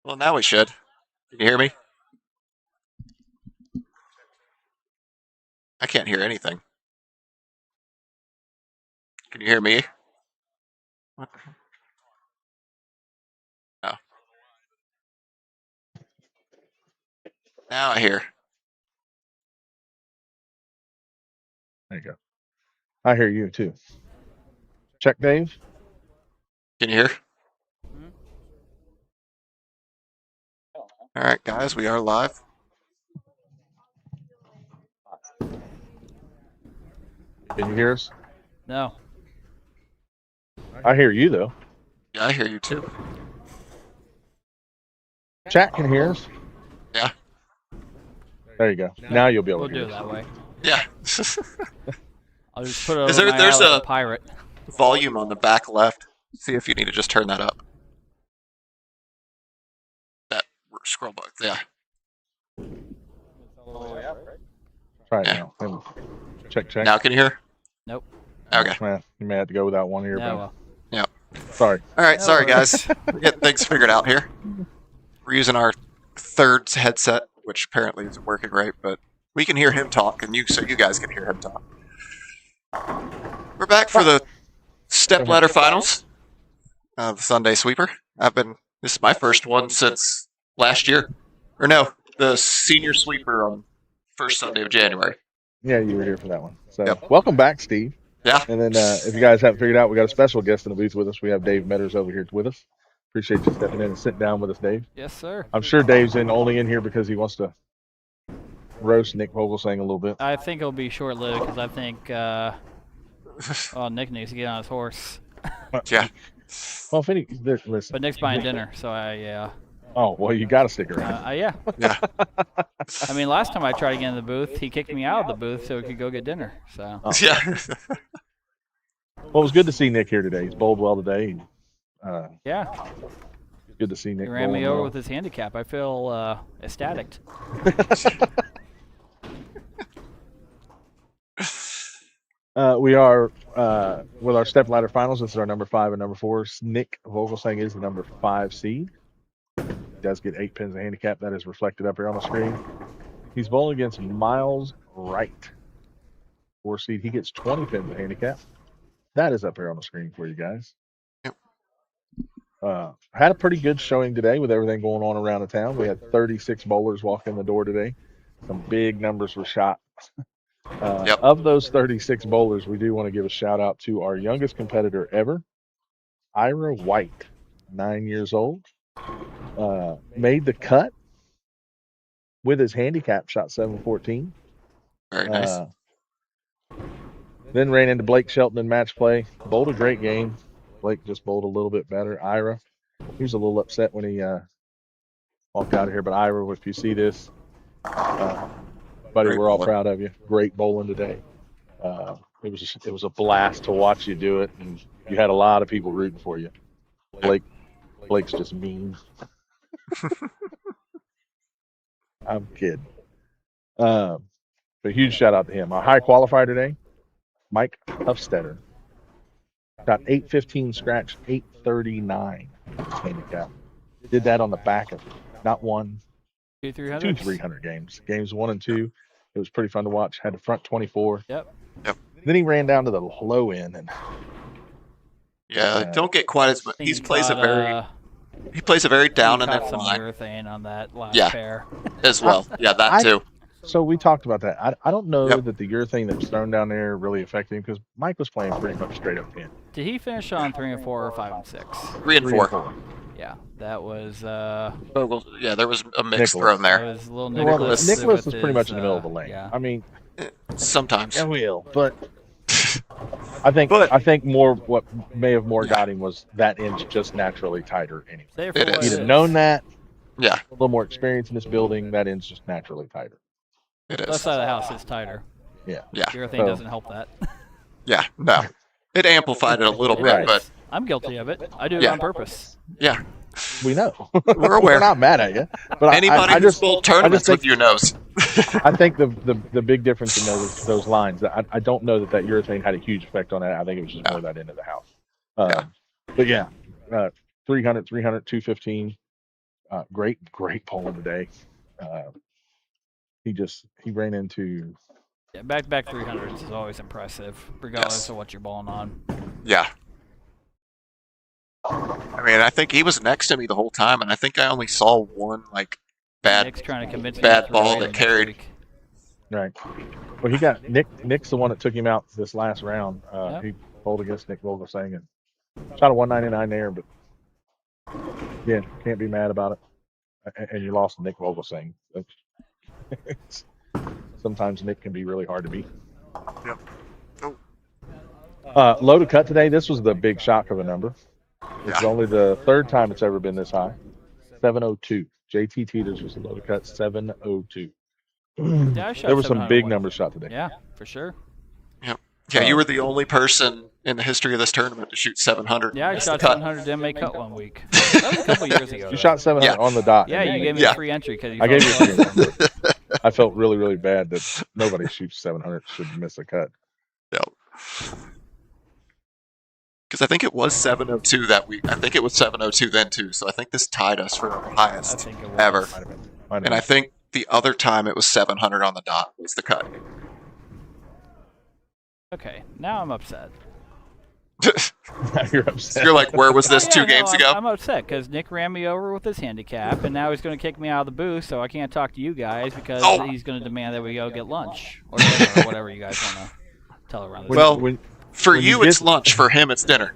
Well, now we should. Can you hear me? I can't hear anything. Can you hear me? What the hell? Oh, now I hear. There you go. I hear you too. Check, Dave. Can you hear? All right, guys, we are live. Can you hear us? No. I hear you though. Yeah, I hear you too. Chat can hear us. Yeah. There you go. Now you'll be able We'll to do hear it us. that way. Yeah. I'll just put it Is over there- my there's eye like a- a pirate. Volume on the back left. See if you need to just turn that up. That scroll bar. Yeah. Try it Yeah. now. Check. Now can you hear? Nope. Okay. Man, you may have to go without one ear. Yeah, but well. sorry. All right. No Sorry, worries. guys. We're getting things figured out here. We're using our third headset, which apparently isn't working right, but we can hear him talk, and so you guys can hear him talk. We're back for the step ladder finals of the Sunday Sweeper. This is my first one since last year, or no, the senior sweeper on first Sunday of January. Yeah, you were here for that one. So Yep. welcome back, Steve. Yeah. And then if you guys haven't figured out, we got a special guest in the booth with us. We have Dave Metters over here with us. Appreciate you stepping in and sitting down with us, Dave. Yes, sir. I'm sure Dave's only in here because he wants to roast Nick Vogelsang a little bit. I think it'll be short-lived because I think Nick needs to get on his horse. Yeah. Well, if listen. But Nick's buying dinner, so Oh, well, you got to stick around. yeah. Yeah. I mean, last time I tried to get in the booth, he kicked me out of the booth so we could go get dinner. So Yeah. Well, it was good to see Nick here today. He's bowled well today. yeah, Good to see Nick. he ran me bowling over well. with his handicap. I feel ecstatic. We are with our step ladder finals. This is our number 5 and number 4. Nick Vogelsang is the number 5 seed. He does get 8 pins of handicap. That is reflected up here on the screen. He's bowling against Miles Wright, 4 seed. He gets 20 pins of handicap. That is up here on the screen for you guys. Yep. Had a pretty good showing today with everything going on around the town. We had 36 bowlers walk in the door today. Some big numbers were shot. Yep. Of those 36 bowlers, we do want to give a shout out to our youngest competitor ever, Ira White, 9 years old. Made the cut with his handicap, shot 714. Very nice. Then ran into Blake Shelton in match play. Bowled a great game. Blake just bowled a little bit better. Ira, he was a little upset when he walked out of here. But Ira, if you see this, buddy, Great we're all bowling. proud of you. Great bowling today. It was a blast to watch you do it, and you had a lot of people rooting for you. Blake's just mean. I'm kidding. But huge shout out to him. Our high qualifier today, Mike Huffstetter. Got 815 scratch, 839 handicap. Did that on the back of not one, 300. two 300 games. Games 1 and 2. It was pretty fun to watch. Had the front 24. Yep. Then he ran down to the low end and Yeah, don't get quite as much. Think He plays a caught, very down and caught then some line urethane on that last Yeah. pair. as well. Yeah, that too. so we talked about that. I don't know Yep. that the urethane that was thrown down there really affected him because Mike was playing pretty much straight up 10. Did he finish on 3 and 4 or 5 and 6? 3 and 4. Yeah, that was Vogel, yeah, there was a mix Nicholas. thrown that there. was a little Well, Nicholas. Nicholas with was pretty much in his, the middle of the lane. Yeah. I mean, Sometimes. I will, but I think more what may have got him was that end's just naturally tighter anyway. Say it for It what is. He'd it have is. known that, Yeah, a little more experience in this building, that end's just naturally tighter. it Left is. side of the house is tighter. Yeah. Yeah, Urethane So- doesn't help that. yeah, no. It amplified it a little bit, Right. but I'm guilty of it. I do it Yeah. on purpose. yeah, We know. we're aware. We're not mad at you. But Anybody I who's just bowled tournaments think- with you knows. I think the big difference in those lines, I don't know that urethane had a huge effect on that. I think it was just more that end of the house. Yeah. But yeah, 300, 215. Great polling today. He ran into. Yeah, back 300s is always impressive, regardless Yes. of what you're balling on. Yeah. I mean, I think he was next to me the whole time, and I think I only saw one like bad. Nick's trying to convince me bad to throw ball Raylan that this carried. week. Right. Well, he got Nick's the one that took him out this last round. Yep. He bowled against Nick Vogelsang and shot a 199 there, but yeah, can't be mad about it. And you lost to Nick Vogelsang. Sometimes Nick can be really hard to beat. Yep. Oh. Low to cut today. This was the big shock of a number. It's Yeah. only the third time it's ever been this high. 702. JT Teeters was the low to cut. 702. Yeah, I shot There were some 700 big one. numbers shot today. Yeah, for sure. Yeah, you were the only person in the history of this tournament to shoot 700. Yeah, I Miss shot the cut. 700, didn't make cut one week. That was a couple years ago. You though. shot 700 on the dot. Yeah, you gave me Yeah. a free entry because you. I gave you felt a free sorry. entry. I felt really, really bad that nobody shoots 700 should miss a cut. Because I think it was 702 that week. I think it was 702 then too. So I think this tied us for our I highest think it was. ever. Might have been. Might have And I been. think the other time it was 700 on the dot was the cut. Okay, now I'm upset. You're upset. You're like, where was this Yeah, two no, games ago? I'm upset because Nick ran me over with his handicap, and now he's going to kick me out of the booth, so I can't talk to you guys because Oh. he's going to demand that we go get lunch or dinner or whatever you guys want to tell around this. Well, When- For when you you, it's get- lunch. For him, it's dinner.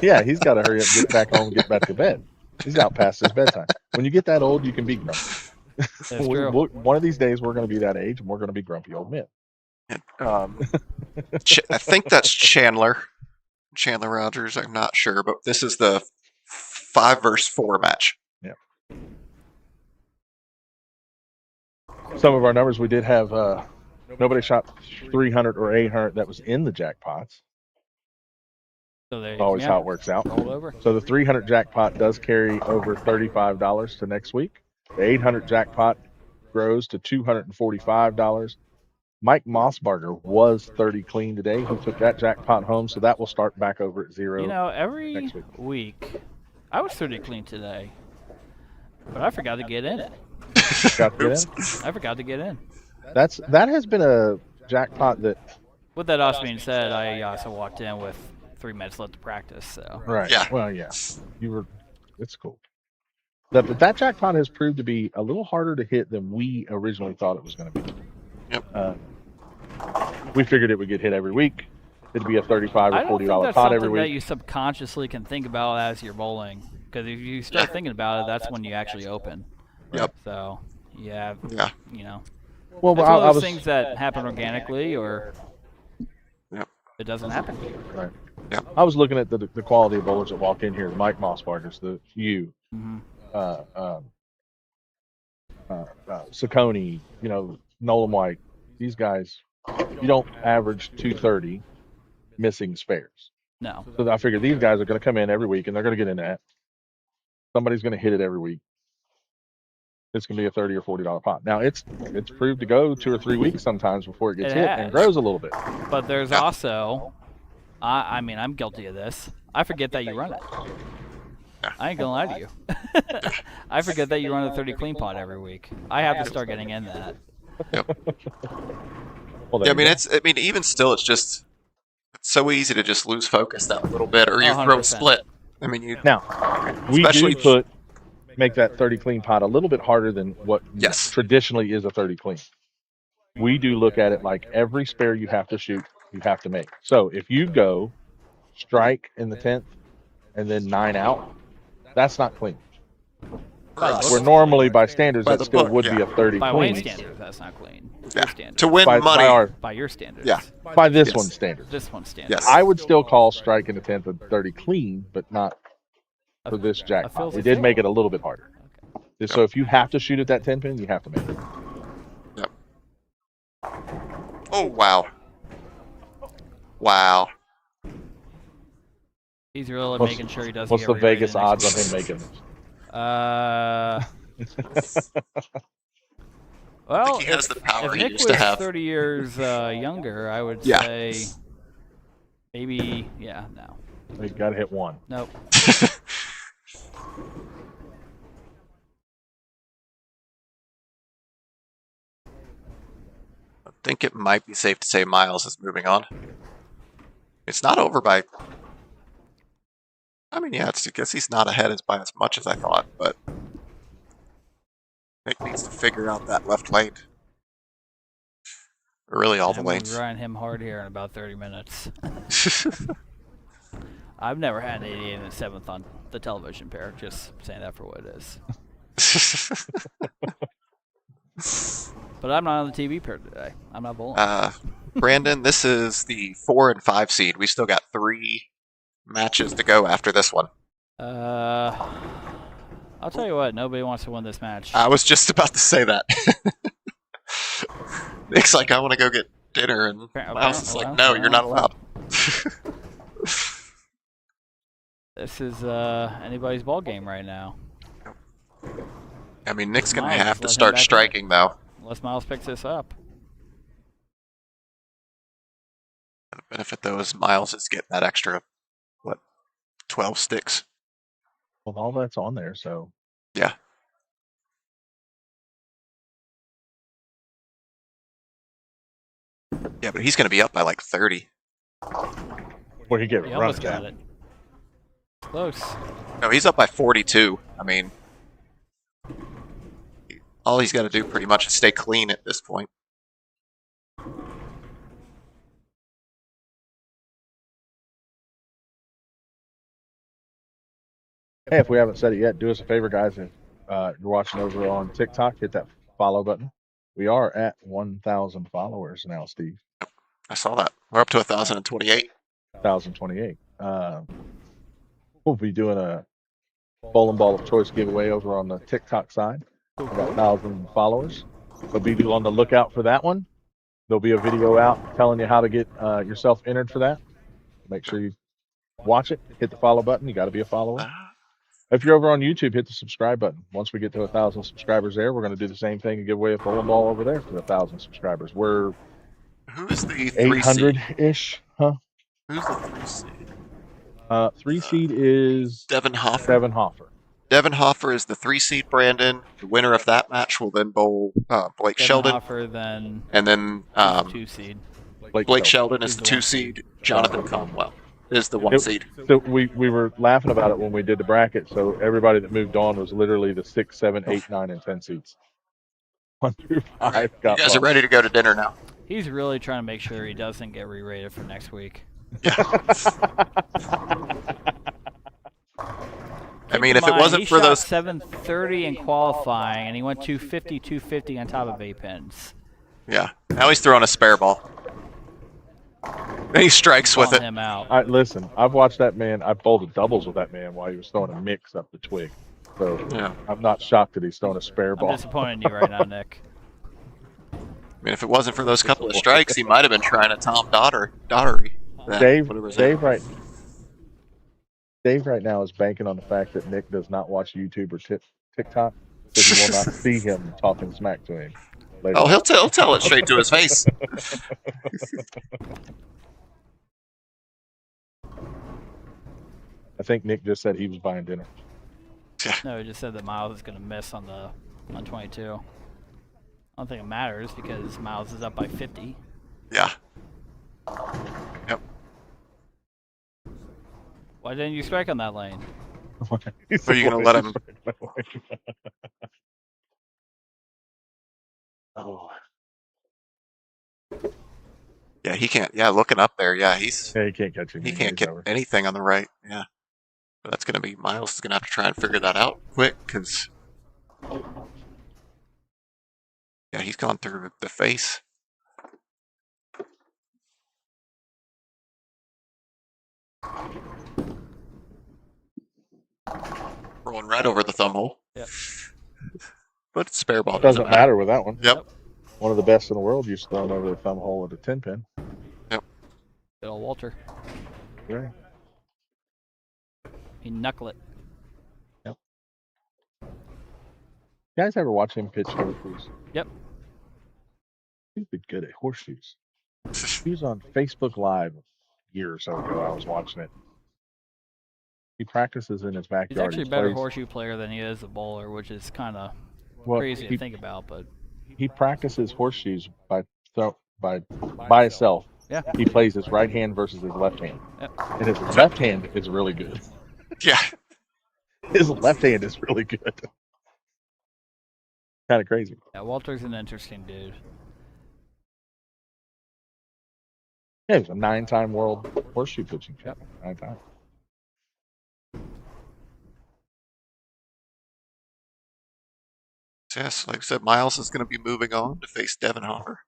yeah, he's got to hurry up, get back home, and get back to bed. He's out past his bedtime. When you get that old, you can be grumpy. That's true. One of these days, we're going to be that age, and we're going to be grumpy old men. I think that's Chandler Rogers. I'm not sure, but this is the 5 versus 4 match. Some of our numbers, we did have nobody shot 300 or 800 that was in the jackpots. So they Always yeah, how it works out. rolled over. So the 300 jackpot does carry over $35 to next week. The 800 jackpot grows to $245. Mike Mossbarger was 30 clean today. He took that jackpot home, so that will start back over at zero. You know, every next week, I was 30 clean today, but I forgot to get in it. Got to get Oops. in. I forgot to get in. That has been a jackpot that With that also being said, I also walked in with 3 minutes left to practice, so. right. Yeah. Well, yeah. You were. It's cool. That jackpot has proved to be a little harder to hit than we originally thought it was going to be. Yep. We figured it would get hit every week. It'd be a $35 I or don't think $40 that's pot something every that week. you subconsciously can think about as you're bowling. Because if you start thinking about it, that's when you actually open. Yep. So, yeah, Yeah. you know. Well, It's I one of those was things that happen organically or Yep. it doesn't happen. right. Yep. I was looking at the quality of bowlers that walk in here. Mike Mossbargers, the you, Hmm. Saccone, Nolan White. These guys, you don't average 230 missing spares. No. So I figured these guys are going to come in every week and they're going to get in that. Somebody's going to hit it every week. It's going to be a $30 or $40 pot. Now it's proved to go 2 or 3 weeks sometimes before it gets It hit has. and grows a little bit. But there's Yeah. also, I mean, I'm guilty of this. I forget that you run it. I ain't gonna lie to you. I forget that you run a 30 clean pot every week. I have to start getting in that. Well, Yeah, there you go. even still, it's so easy to just lose focus that little bit, or you throw 100%. split. I mean, you Now we Especially- do make that 30 clean pot a little bit harder than what Yes. traditionally is a 30 clean. We do look at it like every spare you have to shoot, you have to make. So if you go strike in the 10th and then 9 out, that's not clean. By the Where book. normally by standards By that the still book, would yeah. be a 30 By clean. Wayne standards, that's not clean. Yeah. Your standards. to win By, money. by By your standards. Yeah. this Yes. one's standards. This one's standard. Yes. I would still call strike in the 10th a 30 clean, but not for this jackpot. feels We a did feel. make it a little bit harder. So if you have to shoot at that 10 pin, you have to make it. Oh wow, wow. He's really What's- making sure he doesn't What's get the re-rated Vegas next odds on week. him making this? Well, he has the power if he Nick used was to have. 30 years younger, I would Yeah. say maybe, yeah, no. You got to hit one. Nope. I think it might be safe to say Miles is moving on. It's not over by. I mean, yeah, I guess he's not ahead by as much as I thought, but Nick needs to figure out that left lane. Or really, all the I'm gonna lanes. grind him hard here in about 30 minutes. I've never had an 88 and a 7th on the television pair. Just saying that for what it is. But I'm not on the TV pair today. I'm not bowling. Brandon, this is the 4 and 5 seed. We still got 3 matches to go after this one. I'll tell you what. Nobody wants to win this match. I was just about to say that. Nick's like, I want to go get dinner, and Miles is like, no, you're not allowed. This is anybody's ball game right now. I mean, Nick's going to Miles have to let him start back striking, though. Unless Miles picks this up. The benefit, though, is Miles is getting that extra, 12 sticks. Well, all that's on there, so. Yeah. Yeah, but he's going to be up by like 30. Well, he get He run almost down. got it. Close. No, he's up by 42. I mean, all he's got to do pretty much is stay clean at this point. Hey, if we haven't said it yet, do us a favor, guys. If you're watching over on TikTok, hit that follow button. We are at 1,000 followers now, Steve. I saw that. We're up to 1,028. 1,028. We'll be doing a bowling ball of choice giveaway over on the TikTok side. We got 1,000 followers. So be on the lookout for that one. There'll be a video out telling you how to get yourself entered for that. Make sure you watch it. Hit the follow button. You got to be a follower. If you're over on YouTube, hit the subscribe button. Once we get to 1,000 subscribers there, we're going to do the same thing and give away a bowling ball over there for 1,000 subscribers. We're Who's the 3 seed? 800-ish, huh? Who's the 3 seed? 3 seed is Devin Hoffer. Devin Hoffer. Devin Hoffer is the 3 seed, Brandon. The winner of that match will then bowl Blake Devin Sheldon. Hoffer, then And then 2 seed. Blake Sheldon is He's the the 2 1 seed. Jonathan Conwell is the 1 seed. So we were laughing about it when we did the bracket. So everybody that moved on was literally the 6, 7, 8, 9, and 10 seeds. 1 through 5 You got guys are bumped. ready to go to dinner now. He's really trying to make sure he doesn't get re-rated for next week. I mean, if it wasn't for those, 730 in qualifying, and he went 250, 250 on top of 8 pins. yeah. Now he's throwing a spare ball. And he strikes with Calling it. him out. Listen, I've watched that man. I bowled doubles with that man while he was throwing a mix up the twig. So Yeah. I'm not shocked that he's throwing a spare I'm ball. disappointed in you right now, Nick. I mean, if it wasn't for those couple of strikes, he might have been trying to Tom Daughtery. Dave right now is banking on the fact that Nick does not watch YouTube or TikTok, so he will not see him talking smack to him. Later. Oh, he'll tell it straight to his face. I think Nick just said he was buying dinner. No, he just said that Miles is going to miss on 22. I don't think it matters because Miles is up by 50. Yeah. Yep. Why didn't you strike on that lane? Are you gonna let him? Oh, Yeah, he can't. Yeah, looking up there. Yeah, he yeah, he can't catch him. can't get anything on the right. Yeah. But that's gonna be Miles is gonna have to try and figure that out quick because. Yeah, he's gone through the face. Rolling right over the thumb hole. Yep. But spare ball Doesn't matter with that one. Yep. One of the best in the world used to throw over the thumb hole at a 10 pin. Good old Walter. Yeah. He knuckle it. You guys ever watch him pitch horseshoes? Yep. He's been good at horseshoes. He was on Facebook Live a year or so ago. I was watching it. He practices in his He's backyard. actually a He better plays- horseshoe player than he is a bowler, which is kind of well, crazy to think about. But he practices horseshoes by himself. yeah, He plays his right hand versus his left hand, Yep. and his left hand is really good. Yeah. His left hand is really good. Kind of crazy. yeah, Walter's an interesting dude. Yeah, he's a 9-time world horseshoe pitching champion. 9 times. Yes, like I said, Miles is going to be moving on to face Devin Hopper.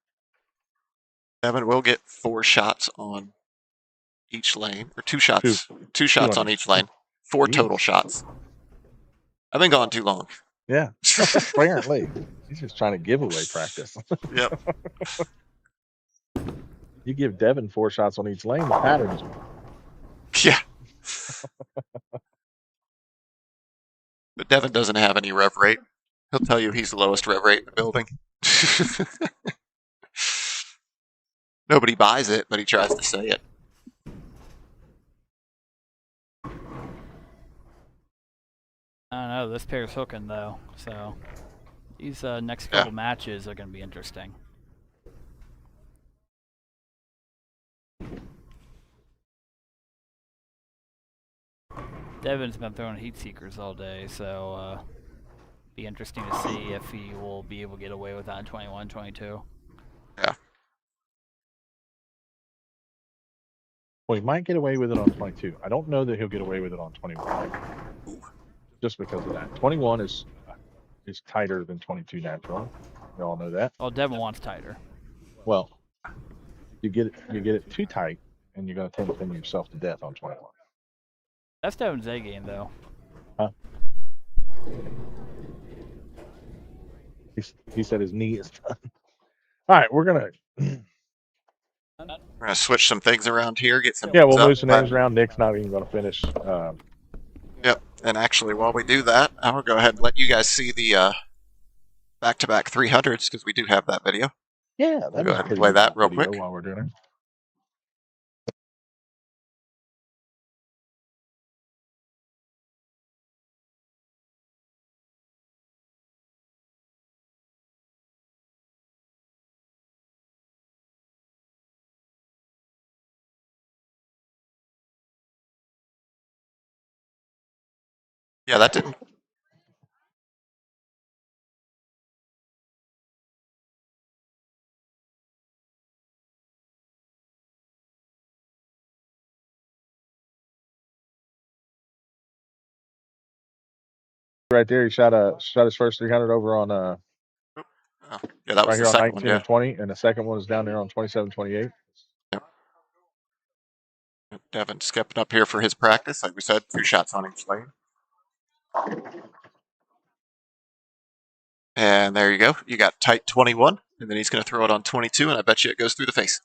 Devin will get 4 shots on each lane, or 2 shots. 2 shots on each lane. 4 Jeez. total shots. I've been gone too long. Yeah, apparently. He's just trying to give away practice. Yep. You give Devin 4 shots on each lane, the pattern is Yeah. But Devin doesn't have any rev rate. He'll tell you he's the lowest rev rate in the building. Nobody buys it, but he tries to say it. I don't know. This pair's hooking though, so these next couple matches are going to be interesting. Devin's been throwing heat seekers all day, so be interesting to see if he will be able to get away with that in 21, 22. Yeah. Well, he might get away with it on 22. I don't know that he'll get away with it on 21. Just because of that. 21 is tighter than 22 naturally. We all know that. Well, Devin wants tighter. Well, you get it too tight, and you're going to tend to pin yourself to death on 21. That's Devin's A game, though. Huh? He said his knee is done. All right, we're gonna switch some things around here, get some. we'll move some names around. Nick's not even going to finish. Yep. And actually, while we do that, I'll go ahead and let you guys see the back-to-back 300s because we do have that video. Yeah, We'll go ahead and play that real quick while we're doing it. Yeah, that didn't. Right there, he shot his first 300 over on Oh, yeah, that was right here the on second 19 one. Yeah. and 20, and the second one was down there on 27, 28. Devin stepping up here for his practice, like we said, 2 shots on each lane. And there you go. You got tight 21, and then he's going to throw it on 22, and I bet you it goes through the face.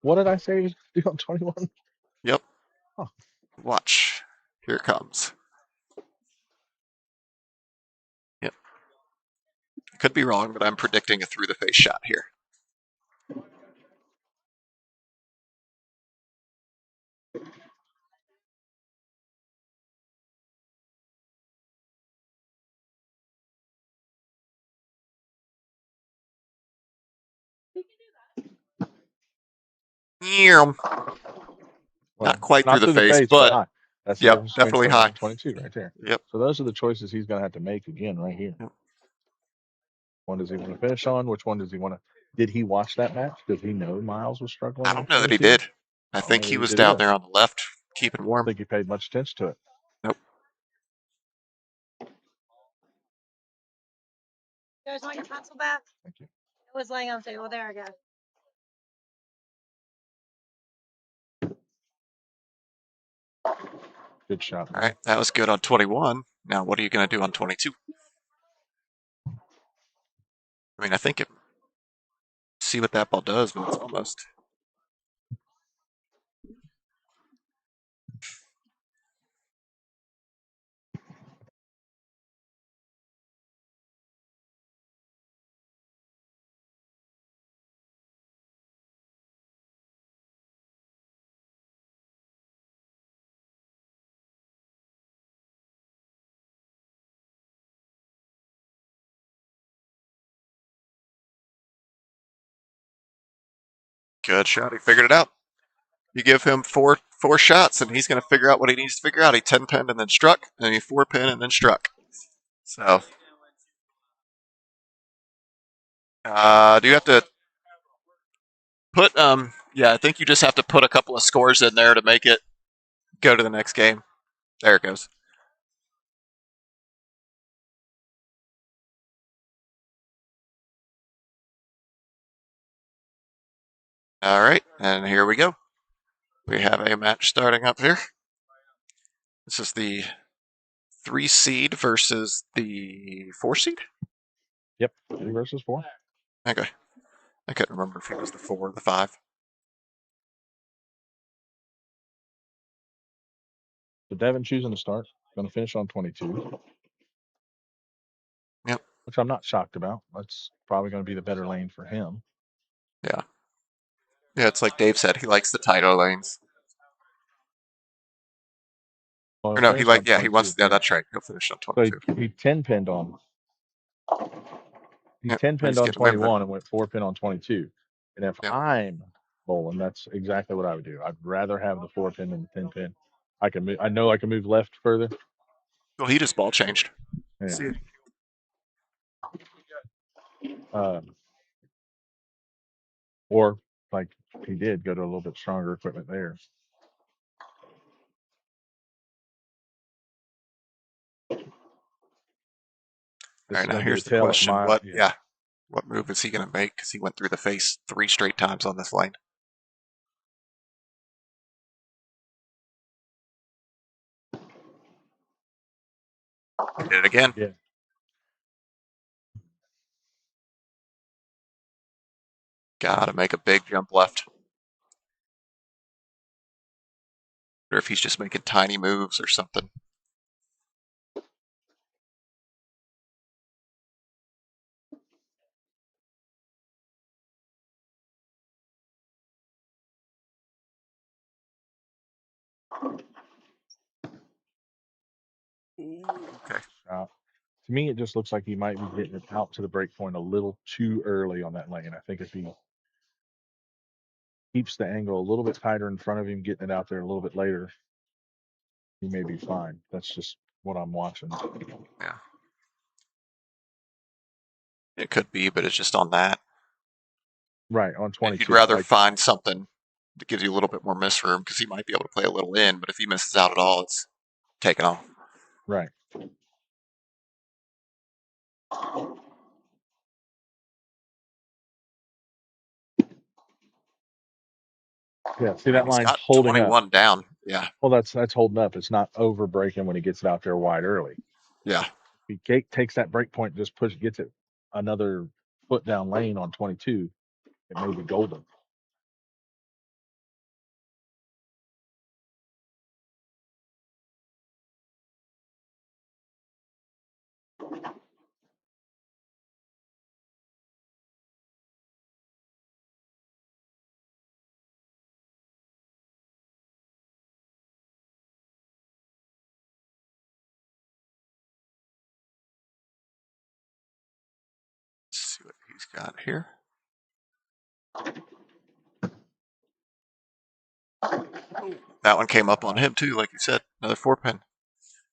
What did I say he was doing on 21? Yep. Huh. Watch. Here it comes. Yep. Could be wrong, but I'm predicting a through the face shot here. Yeah. Not quite through the face, but high. That's the yep, difference between definitely 21 high. and 22 right there. Yep. So those are the choices he's going to have to make again right here. Yep. One does he want to finish on? Which one does he want to? Did he watch that match? Does he know Miles was struggling? I don't know that he 22? did. I think know he that was did down either. there on the left, keeping I don't warm. think he paid much attention to it. Nope. You guys want your pencil back? Thank you. It was laying on the table. There I go. Good shot. All right, that was good on 21. Now, what are you going to do on 22? I mean, I think it. See what that ball does, but it's almost. Good shot. He figured it out. You give him four shots, and he's going to figure out what he needs to figure out. He 10-pinned and then struck, and then he 4-pin and then struck. So, do you have to put? Yeah, I think you just have to put a couple of scores in there to make it go to the next game. There it goes. All right, and here we go. We have a match starting up here. This is the 3 seed versus the 4 seed. Yep, 3 versus 4. Okay, I couldn't remember if it was the 4 or the 5. So Devin choosing to start. Going to finish on 22. Yep. Which I'm not shocked about. That's probably going to be the better lane for him. Yeah. Yeah, it's like Dave said. He likes the tighter lanes. Well, Or no, he finished like on yeah, he 22. wants. Yeah, that's right. He'll finish on So 22. he 10-pinned on. He Yep, 10-pinned he's on getting moving. 21 and went 4-pin on 22. And if Yep. I'm bowling, that's exactly what I would do. I'd rather have the 4-pin than the 10-pin. I can move. I know I can move left further. Well, he just ball changed. Yeah. See it? Or like he did, go to a little bit stronger equipment there. All right, now gonna be here's the tell of question: my- what? Yeah, what move is he going to make? Because he went through the face 3 straight times on this lane. He did it again. Yeah. Gotta make a big jump left. Or if he's just making tiny moves or something. Okay. To me, it just looks like he might be getting it out to the break point a little too early on that lane. I think if he keeps the angle a little bit tighter in front of him, getting it out there a little bit later, he may be fine. That's just what I'm watching. Yeah. It could be, but it's just on that. Right, on 22. If you'd rather like, find something that gives you a little bit more miss room, because he might be able to play a little in, but if he misses out at all, it's taken off. right. Yeah, see that He's line got holding up. 21 down. Yeah. Well, that's holding up. It's not over breaking when he gets it out there wide early. Yeah. If he takes that break point, just gets it another foot down lane on 22, it may be golden. Let's see what he's got here. That one came up on him too, like you said. Another 4-pin.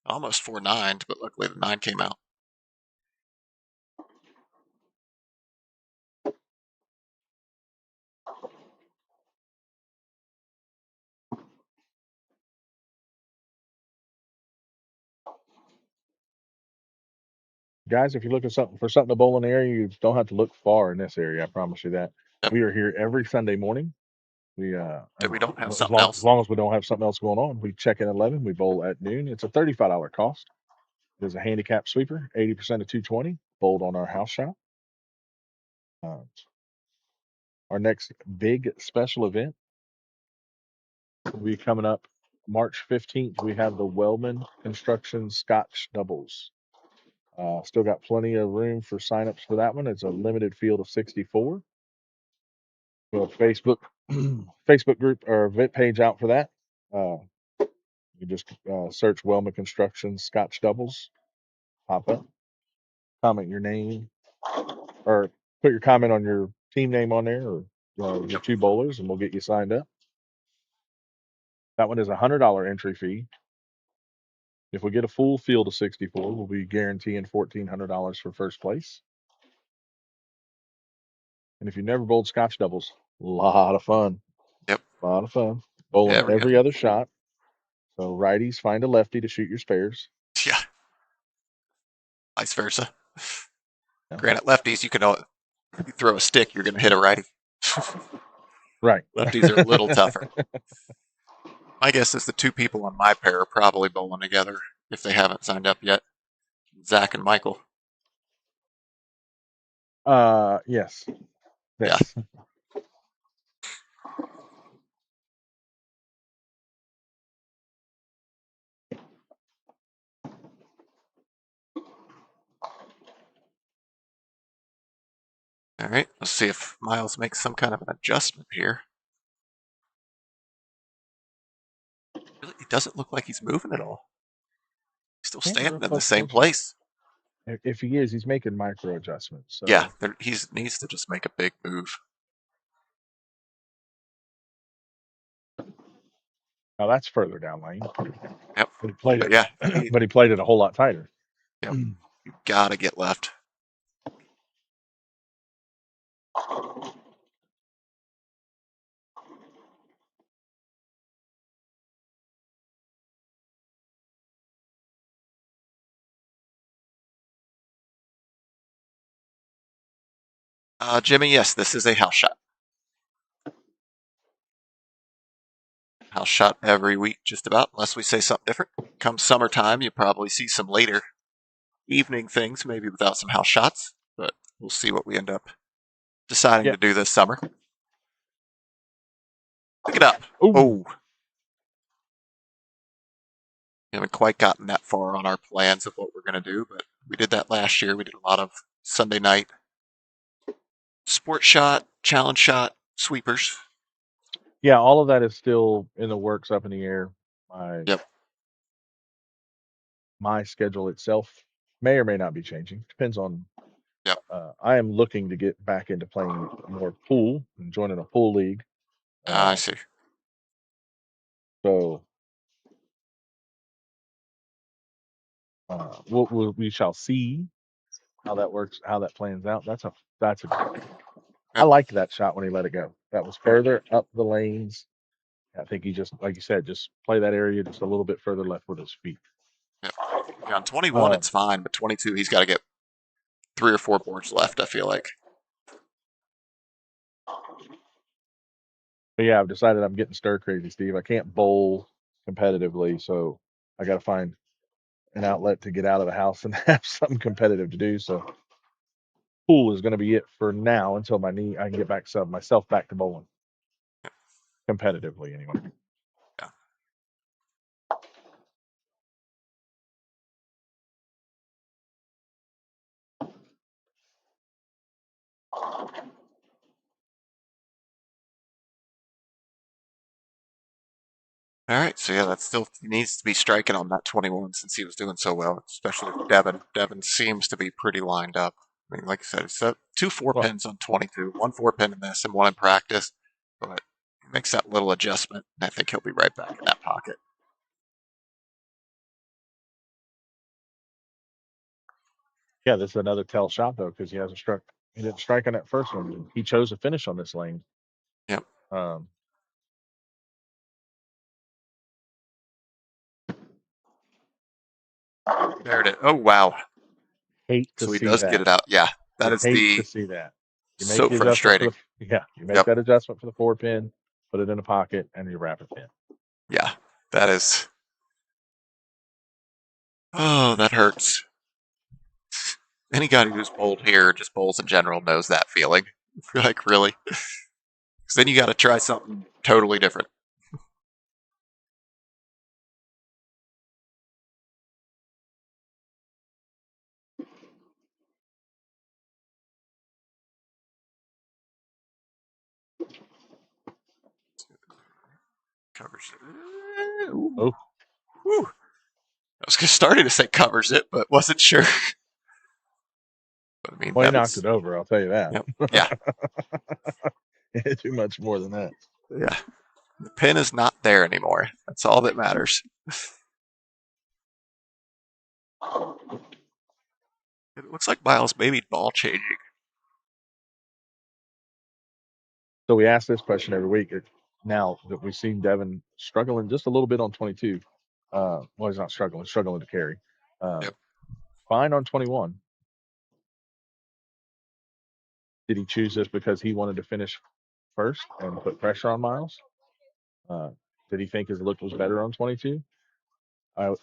Almost 4 9s, but luckily the 9 came out. Guys, if you're looking for something to bowl in the area, you don't have to look far in this area. I promise you that. Yep. We are here every Sunday morning. We That we don't have as something long, else. As long as we don't have something else going on, we check in at 11. We bowl at noon. It's a $35 cost. There's a handicap sweeper, 80% of 220, bowled on our house shop. Our next big special event will be coming up March 15th. We have the Wellman Construction Scotch Doubles. Still got plenty of room for signups for that one. It's a limited field of 64. We have a Facebook group or event page out for that. You just search Wellman Construction Scotch Doubles, pop up, comment your name, or put your comment on your team name on there, or your 2 bowlers, and we'll get you signed up. That one is a $100 entry fee. If we get a full field of 64, we'll be guaranteeing $1,400 for first place. And if you never bowled Scotch doubles, a lot of fun. Yep. A lot of fun. Bowling Yeah, every other shot. So righties find a lefty to shoot your spares. Yeah. Vice versa. Yeah. Granted, lefties, you throw a stick, you're going to hit a righty. Right. Lefties are a little tougher. My guess is the 2 people on my pair are probably bowling together if they haven't signed up yet. Zach and Michael. Yes. Yeah. Yes. All right, let's see if Miles makes some kind of an adjustment here. Really, it doesn't look like he's moving at all. He's still Yeah, standing real in the close same motion. place. If he is, he's making micro adjustments. So. Yeah, he needs to just make a big move. Now that's further down lane. Yep. But he played it. Yeah. But he played it a whole lot tighter. Yep. You gotta get left. Jimmy, yes, this is a house shot. House shot every week, just about, unless we say something different. Come summertime, you probably see some later evening things, maybe without some house shots, but we'll see what we end up deciding to do this summer. Pick it up. Ooh. Oh. We haven't quite gotten that far on our plans of what we're going to do, but we did that last year. We did a lot of Sunday night sport shot, challenge shot, sweepers. Yeah, all of that is still in the works, up in the air. My schedule itself may or may not be changing. Depends on. Yep. I am looking to get back into playing more pool and joining a pool league. I see. So we shall see how that works, how that plans out. That's a. I liked that shot when he let it go. That was further up the lanes. I think he just, like you said, just play that area just a little bit further left with his feet. Yep. Yeah, on 21, it's fine, but 22, he's got to get 3 or 4 boards left, I feel like. But yeah, I've decided I'm getting stir crazy, Steve. I can't bowl competitively, so I got to find an outlet to get out of the house and have something competitive to do. So pool is going to be it for now until I can get myself back to bowling competitively anyway. Yeah. All right, so yeah, that still needs to be striking on that 21 since he was doing so well, especially with Devin. Devin seems to be pretty lined up. I mean, like I said, it's 2 4-pins on 22, 1 4-pin in this and 1 in practice, but he makes that little adjustment, and I think he'll be right back in that pocket. Yeah, this is another tell shot though, because he hasn't struck. He didn't strike on that first one. He chose to finish on this lane. Yep. There it is. Oh wow. Hate to So he see does that. get it out. Yeah, that is hate to see that. You make so the adjustment frustrating. You make that adjustment for the 4-pin, put it in a pocket, and you wrap it in. Yeah, that is. Oh, that hurts. Any guy who's bowled here, just bowls in general, knows that feeling. Like, really? Because then you got to try something totally different. Covers it. Oh. Whew. I was starting to say covers it, but wasn't sure. But, I mean, Well, he knocked it over, I'll tell you that. Yep. Yeah. too much more than that. Yeah. The pin is not there anymore. That's all that matters. It looks like Miles maybe ball changing. So we ask this question every week. Now that we've seen Devin struggling just a little bit on 22, well, he's not struggling to carry. Yep. Fine on 21. Did he choose this because he wanted to finish first and put pressure on Miles? Did he think his look was better on 22?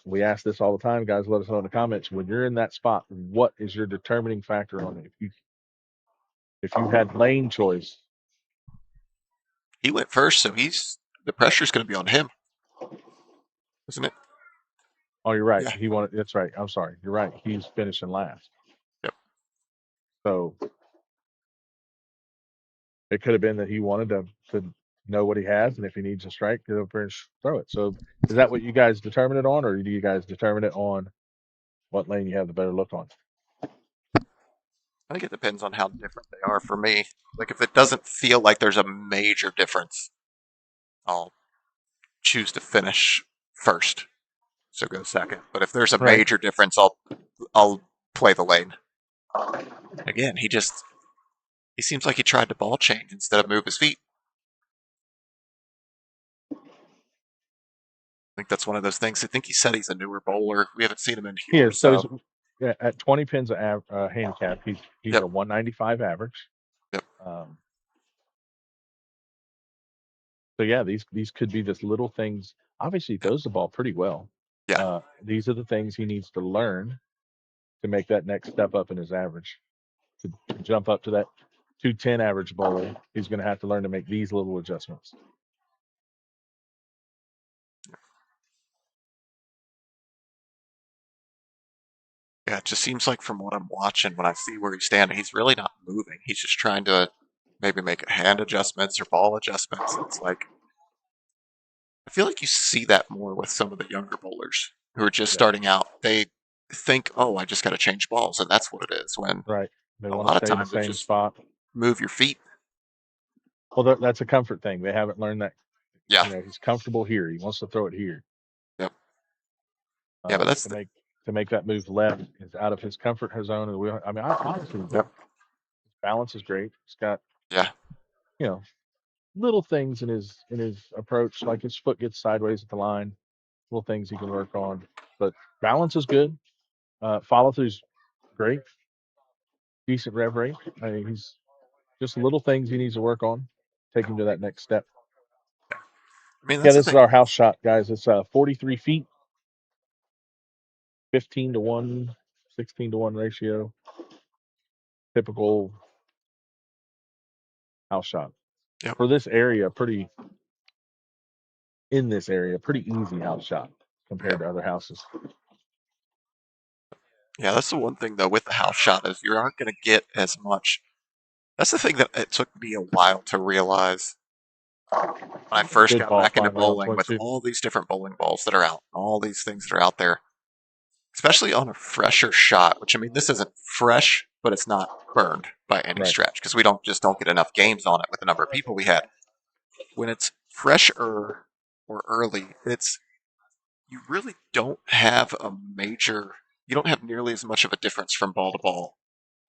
We ask this all the time, guys. Let us know in the comments. When you're in that spot, what is your determining factor on it? If you had lane choice, He went first, so the pressure's going to be on him, isn't it? oh, you're right. Yeah. That's right. I'm sorry. You're right. He's finishing last. Yep. So it could have been that he wanted to know what he has, and if he needs a strike, get up there and throw it. So is that what you guys determine it on, or do you guys determine it on what lane you have the better look on? I think it depends on how different they are for me. Like, if it doesn't feel like there's a major difference, I'll choose to finish first, so go second. But if there's a Right. major difference, I'll play the lane. Again, he seems like he tried to ball change instead of move his feet. I think that's one of those things. I think he said he's a newer bowler. We haven't seen him in He here, is. So so yeah, at 20 pins of handicap, he's Yep. a 195 average. Yep. So yeah, these could be just little things. Obviously, he throws the ball pretty well. Yeah. These are the things he needs to learn to make that next step up in his average. To jump up to that 210 average bowler, he's going to have to learn to make these little adjustments. Yeah, it just seems like from what I'm watching, when I see where he's standing, he's really not moving. He's just trying to maybe make hand adjustments or ball adjustments. It's like, I feel like you see that more with some of the younger bowlers who are just Yeah. starting out. They think, oh, I just got to change balls, and that's what it is. When Right. They a want lot to of stay in the times it's same just spot. move your feet. Well, that's a comfort thing. They haven't learned that. Yeah. You know, he's comfortable here. He wants to throw it here. Yep. Yeah, but that's to make that move left is out of his comfort zone. I mean, honestly, Yep. his balance is great. He's got Yeah. you know little things in his approach, like his foot gets sideways at the line. Little things he can work on, but balance is good. Follow through's great. Decent rev rate. I mean, he's just little things he needs to work on. Take him to that next step. I mean, Yeah, that's the this is thing. our house shot, guys. It's 43 feet, 15 to 1, 16 to 1 ratio. Typical house shot. Yep. For this area, pretty easy house shot compared to other houses. Yeah, that's the one thing though with the house shot is you aren't going to get as much. That's the thing that it took me a while to realize when I first Good got ball back into finally on bowling with 22. all these different bowling balls that are out, all these things that are out there, especially on a fresher shot. Which I mean, this isn't fresh, but it's not burned by any Right. stretch because we don't get enough games on it with the number of people we had. When it's fresher or early, you really don't have you don't have nearly as much of a difference from ball to ball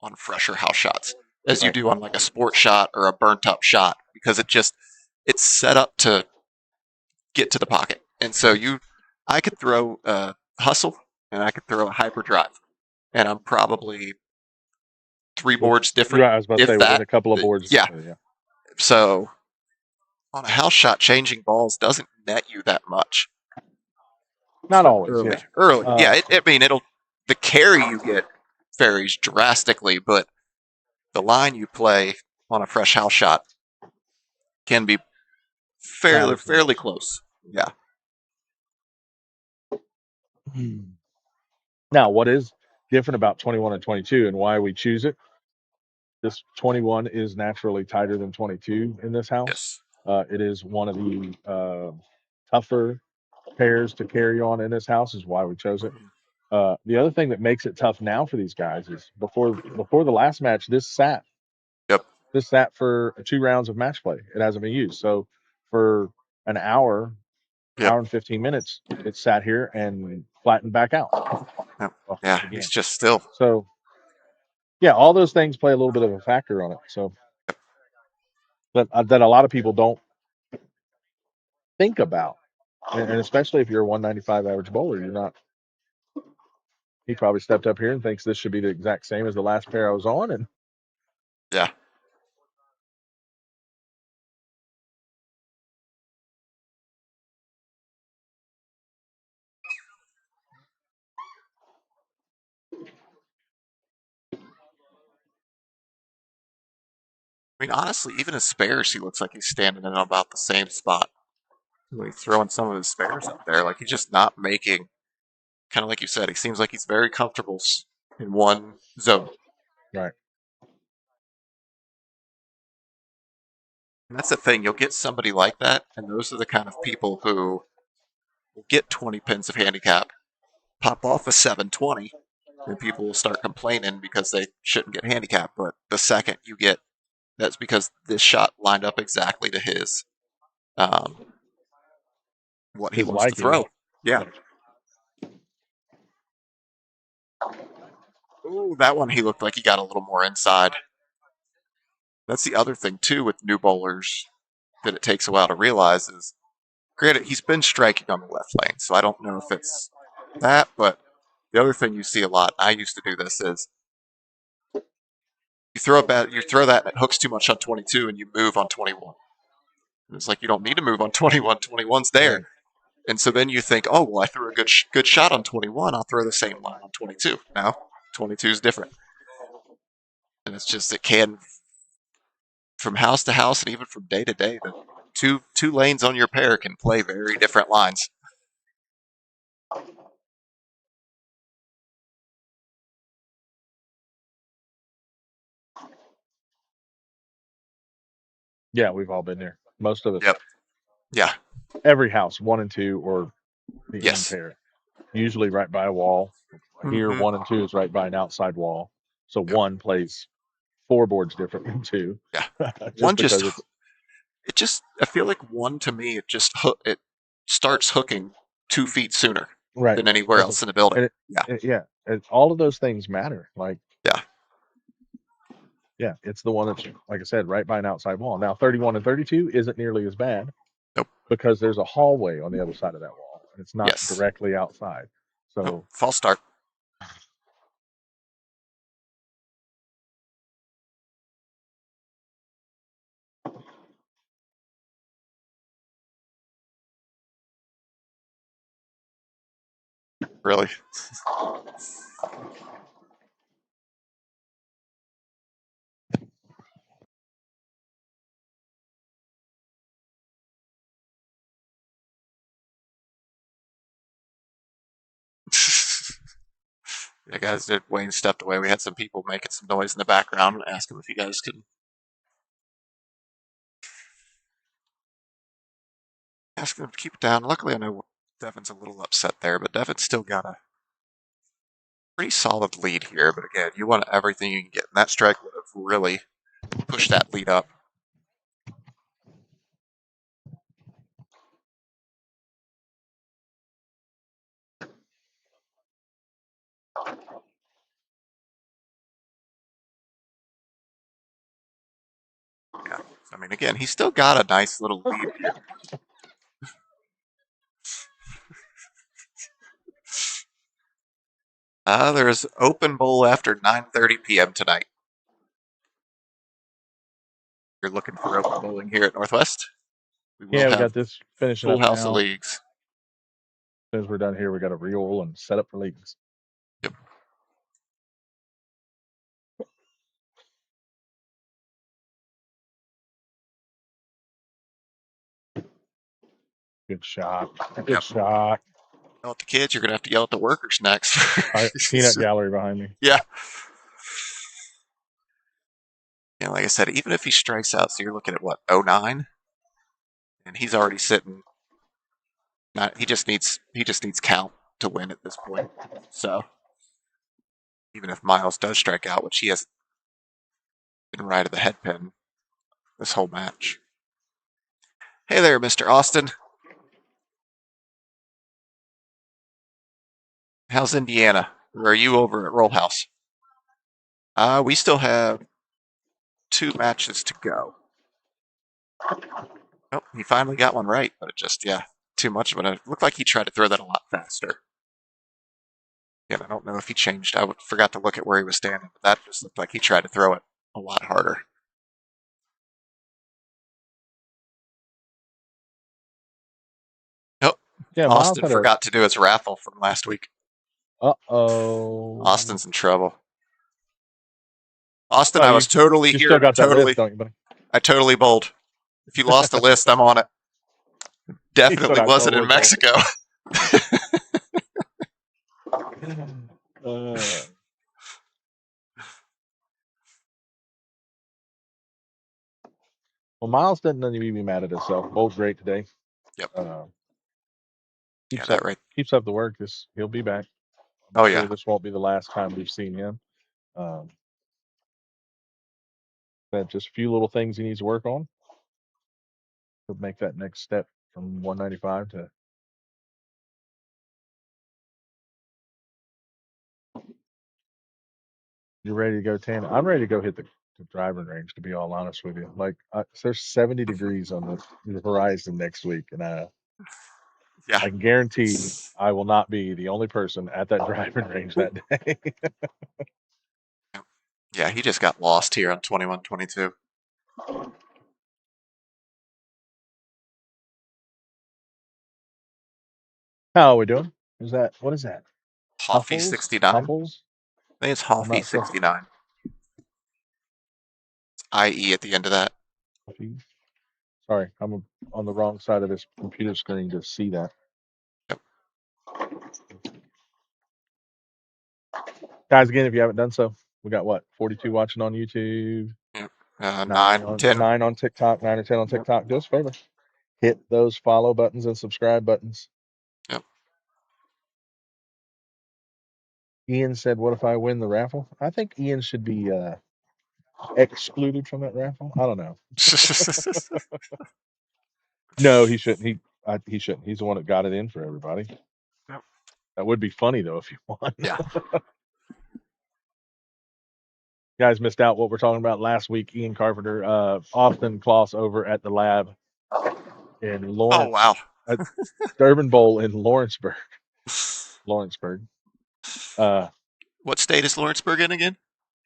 on fresher house shots as you Right. do on like a sport shot or a burnt up shot because it's set up to get to the pocket. And so I could throw a hustle and I could throw a hyperdrive, and I'm probably 3 boards different. Right, I was about to say within a couple of boards. Yeah. So on a house shot, changing balls doesn't net you that much. Not always. Early. Yeah. Early. Yeah. I mean, the carry you get varies drastically, but the line you play on a fresh house shot can be fairly close. Yeah. Now, what is different about 21 and 22 and why we choose it? This 21 is naturally tighter than 22 in this house. Yes. It is one of the tougher pairs to carry on in this house, is why we chose it. The other thing that makes it tough now for these guys is before the last match, this sat. Yep. this sat for 2 rounds of match play. It hasn't been used. So for an hour, Yep. hour and 15 minutes, it sat here and flattened back out. Yep. Well, Yeah, again. he's just still. So yeah, all those things play a little bit of a factor on it. So that a lot of people don't think about, and especially if you're a 195 average bowler, you're not. He probably stepped up here and thinks this should be the exact same as the last pair I was on, and Yeah. I mean, honestly, even his spares, he looks like he's standing in about the same spot. When he's throwing some of his spares up there, like he's just not making. Kind of like you said, he seems like he's very comfortable in one zone. right. And that's the thing. You'll get somebody like that, and those are the kind of people who will get 20 pins of handicap, pop off a 720, and people will start complaining because they shouldn't get handicap. But the second you get, that's because this shot lined up exactly to his, what he His wants to liking. throw. Yeah. Ooh, that one he looked like he got a little more inside. That's the other thing too with new bowlers that it takes a while to realize is, granted, he's been striking on the left lane, so I don't know if it's that, but the other thing you see a lot, I used to do this, is you throw that and it hooks too much on 22 and you move on 21. And it's like you don't need to move on 21. 21's there. Right. And so then you think, oh, well, I threw a good shot on 21. I'll throw the same line on 22. Now, 22 is different. And it's just, it can, from house to house and even from day to day, the two lanes on your pair can play very different lines. Yeah, we've all been there. Most of us. Yep. Yeah. Every house, 1 and 2, or the Yes. end pair. Usually right by a wall. Here, Mhm. 1 and 2 is right by an outside wall. So 1 plays 4 boards different than 2. Yeah. just One because just, it just, I feel like 1 to me, it starts hooking 2 feet sooner right. than anywhere else in the building. Yeah. All of those things matter. Like, Yeah. Yeah, it's the one that's, like I said, right by an outside wall. Now, 31 and 32 isn't nearly as bad. Nope. Because there's a hallway on the other side of that wall. And it's not Yes. directly outside. So, Oh, false start. Really? Yeah, guys, Wayne stepped away. We had some people making some noise in the background. Ask him if you guys can ask him to keep it down. Luckily, I know Devin's a little upset there, but Devin's still got a pretty solid lead here. But again, you want everything you can get. And that strike would have really pushed that lead up. Yeah. I mean, again, he's still got a nice little lead here. There's open bowl after 9:30 p.m. tonight. You're looking for open bowling here at Northwest? We we got this finishing full up house now. of leagues. As soon as we're done here, we got to re-roll and set up for leagues. Yep. Good shot. Good Yep. shot. Yell at the kids, you're going to have to yell at the workers next. Peanut gallery behind me. Yeah. Yeah, like I said, even if he strikes out, so you're looking at what, 09? And he's already sitting. He just needs count to win at this point. So even if Miles does strike out, which he has been right at the head pin, this whole match. Hey there, Mr. Austin. How's Indiana? Or are you over at Roll House? We still have 2 matches to go. Oh, he finally got one right, but it just, yeah, too much of it. It looked like he tried to throw that a lot faster. Yeah, I don't know if he changed. I forgot to look at where he was standing, but that just looked like he tried to throw it a lot harder. Nope. Yeah, Miles Austin had forgot to do his raffle from last week. Uh-oh. Austin's in trouble. Austin, Well, I was totally You here. still got that totally, list, don't you, buddy? I totally bowled. If you lost the list, I'm on it. Definitely got wasn't in totally bowled. Mexico. Well, Miles didn't even be mad at himself. Both great today. Yep. Yeah, Right. Keeps up the work. He'll be back. Oh, Sure yeah. this won't be the last time we've seen him. That just a few little things he needs to work on to make that next step from 195 to. You're ready to go, Tan? I'm ready to go hit the driving range, to be all honest with you. Like, there's 70 degrees on the horizon next week, and Yeah. I can guarantee I will not be the only person at that driving range that day. Yeah, he just got lost here on 21-22. How are we doing? What is that? Hoffy Huffles? 69. Huffles? I think it's I'm Hoffy not sure. 69. It's IE at the end of that. Huffy? Sorry, I'm on the wrong side of this computer screen to see that. Yep. Guys, again, if you haven't done so, we got what, 42 watching on YouTube, Yep. 10. 9 on TikTok, 9 or 10 on TikTok. Do us a favor, hit those follow buttons and subscribe buttons. Yep. Ian said, "What if I win the raffle?" I think Ian should be excluded from that raffle. I don't know. No, he shouldn't. He shouldn't. He's the one that got it in for everybody. Yep. That would be funny though if you won. Yeah. Guys missed out what we're talking about last week. Ian Carpenter, Austin Kloss over at the lab in Lawrence. Oh, wow. At Durban Bowl in Lawrenceburg. What state is Lawrenceburg in again?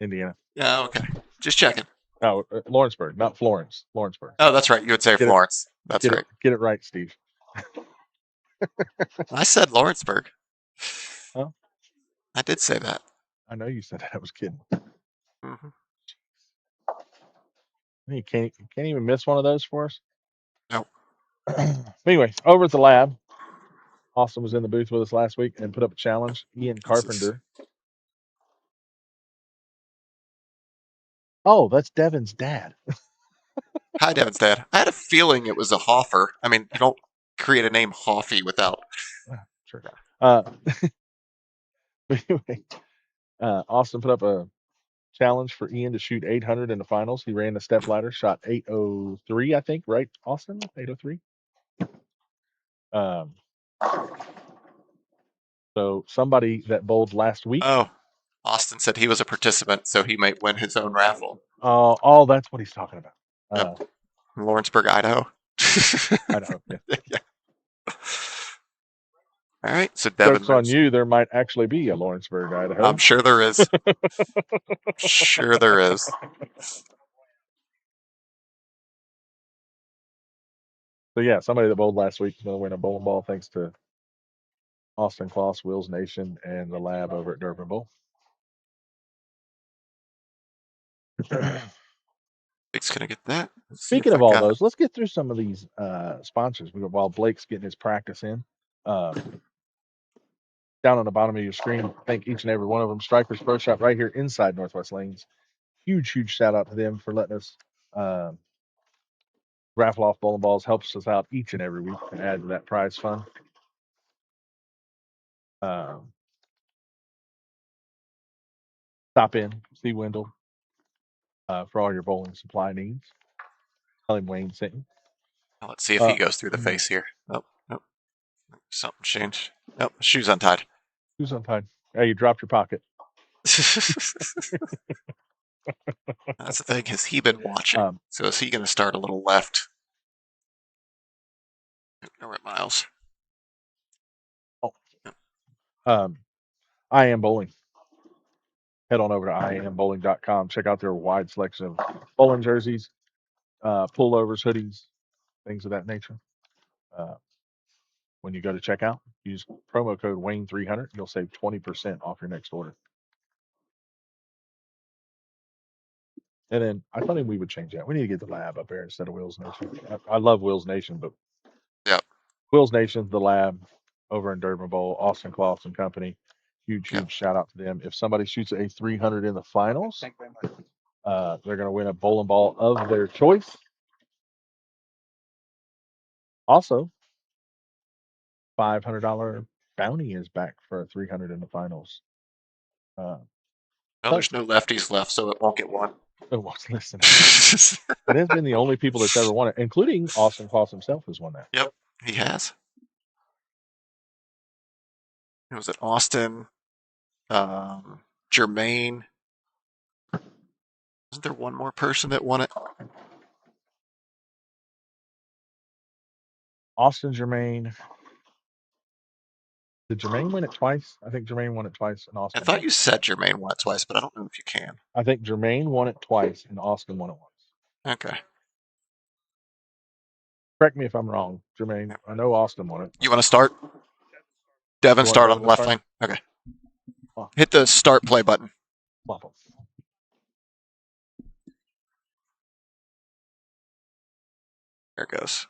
Indiana. Yeah, okay. Just checking. No, Lawrenceburg, not Florence. Lawrenceburg. Oh, that's right. You would say Florence. That's right. Get it right, Steve. I said Lawrenceburg. Huh? I did say that. I know you said that. I was kidding. Mm-hmm. You can't even miss one of those for us. Nope. Anyway, over at the lab, Austin was in the booth with us last week and put up a challenge. Ian Carpenter. Oh, that's Devin's dad. Hi, Devin's dad. I had a feeling it was a Hoffer. I mean, you don't create a name Hoffy without. Sure. Anyway, Austin put up a challenge for Ian to shoot 800 in the finals. He ran the step ladder, shot 803, I think, right, Austin? 803. So somebody that bowled last week. Oh, Austin said he was a participant, so he might win his own raffle. Oh, that's what he's talking about. Yep. Lawrenceburg, Idaho. Idaho. Yeah. All right, so Devin. Jokes on you. There might actually be a Lawrenceburg, Idaho. I'm sure there is. Sure there is. So yeah, somebody that bowled last week is going to win a bowling ball thanks to Austin Kloss, Wills Nation, and the lab over at Durban Bowl. Blake's gonna get that. Speaking of all those, let's get through some of these sponsors while Blake's getting his practice in. Down on the bottom of your screen, thank each and every one of them. Strikers Pro Shop right here inside Northwest Lanes. Huge shout out to them for letting us raffle off bowling balls. Helps us out each and every week to add to that prize fund. Stop in, see Wendell for all your bowling supply needs. Tell him Wayne sent you. Now let's see if he goes through the face here. Oh, nope. Something changed. Nope, shoes untied. Who's untied? Hey, you dropped your pocket. That's the thing. Has he been watching? So is he going to start a little left? All right, Miles. I Am Bowling. Head on over to iambowling.com. Check out their wide selection of bowling jerseys, pullovers, hoodies, things of that nature. When you go to checkout, use promo code Wayne300. You'll save 20% off your next order. And then I thought we would change that. We need to get the lab up there instead of Wheels Nation. I love Wheels Nation, but Yep. Wheels Nation, the lab over in Durban Bowl, Austin Cloths and Company. Huge shout out to them. If somebody shoots a 300 in the finals, they're going to win a bowling ball of their choice. Also, $500 bounty is back for a 300 in the finals. Well, there's no lefties left, so it won't get one. Listen, it has been the only people that's ever won it, including Austin Cloths himself has won that. Yep, he has. Was it Austin? Jermaine? Isn't there one more person that won it? Austin, Jermaine. Did Jermaine win it twice? I think Jermaine won it twice, and Austin. I thought you said Jermaine won it twice, but I don't know if you can. I think Jermaine won it twice, and Austin won it once. Okay. Correct me if I'm wrong, Jermaine. I know Austin won it. You want to start? Devin, start on the left lane. Okay. Hit the start play button. There it goes.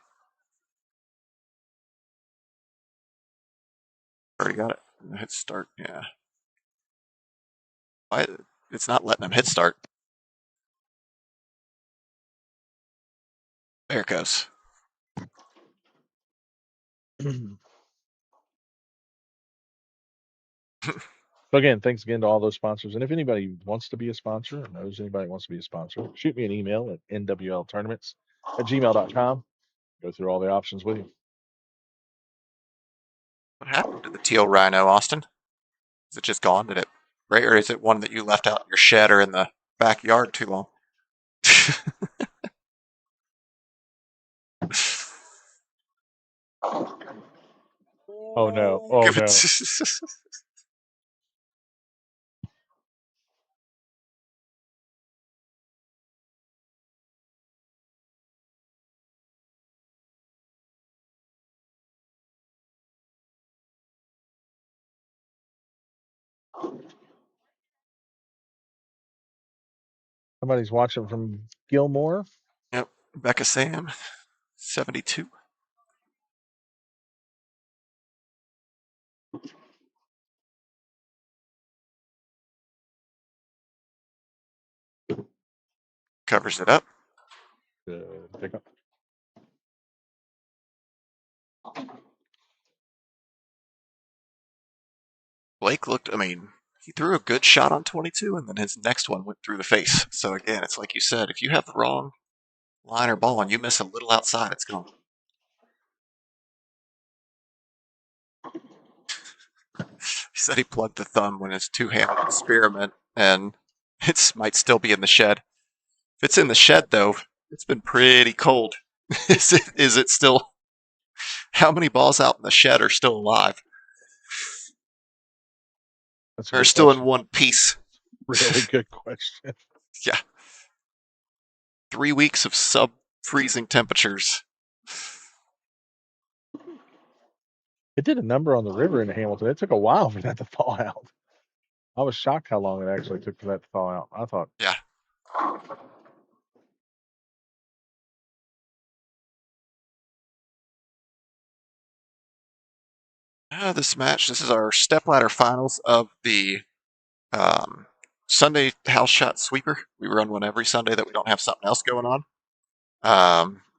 Already got it. Hit start. Yeah. Why? It's not letting him hit start. There it goes. So again, thanks again to all those sponsors. And if anybody wants to be a sponsor or knows anybody wants to be a sponsor, shoot me an email at nwltournaments@gmail.com. Go through all the options with you. What happened to the teal rhino, Austin? Is it just gone? Did it break, or is it one that you left out in your shed or in the backyard too long? Oh no! Oh no! Somebody's watching from Gilmore. Yep, Becca Sam, 72. Covers it up. Pick up. Blake looked, I mean, he threw a good shot on 22, and then his next one went through the face. So again, it's like you said, if you have the wrong line or ball and you miss a little outside, it's gone. He said he plugged the thumb when it's two-handed experiment, and it might still be in the shed. If it's in the shed, though, it's been pretty cold. Is it still? How many balls out in the shed are still alive? They're still in one piece. Really good question. Yeah. 3 weeks of sub-freezing temperatures. It did a number on the river in Hamilton. It took a while for that to thaw out. I was shocked how long it actually took for that to thaw out. I thought. Yeah. This is our stepladder finals of the Sunday house shot sweeper. We run one every Sunday that we don't have something else going on.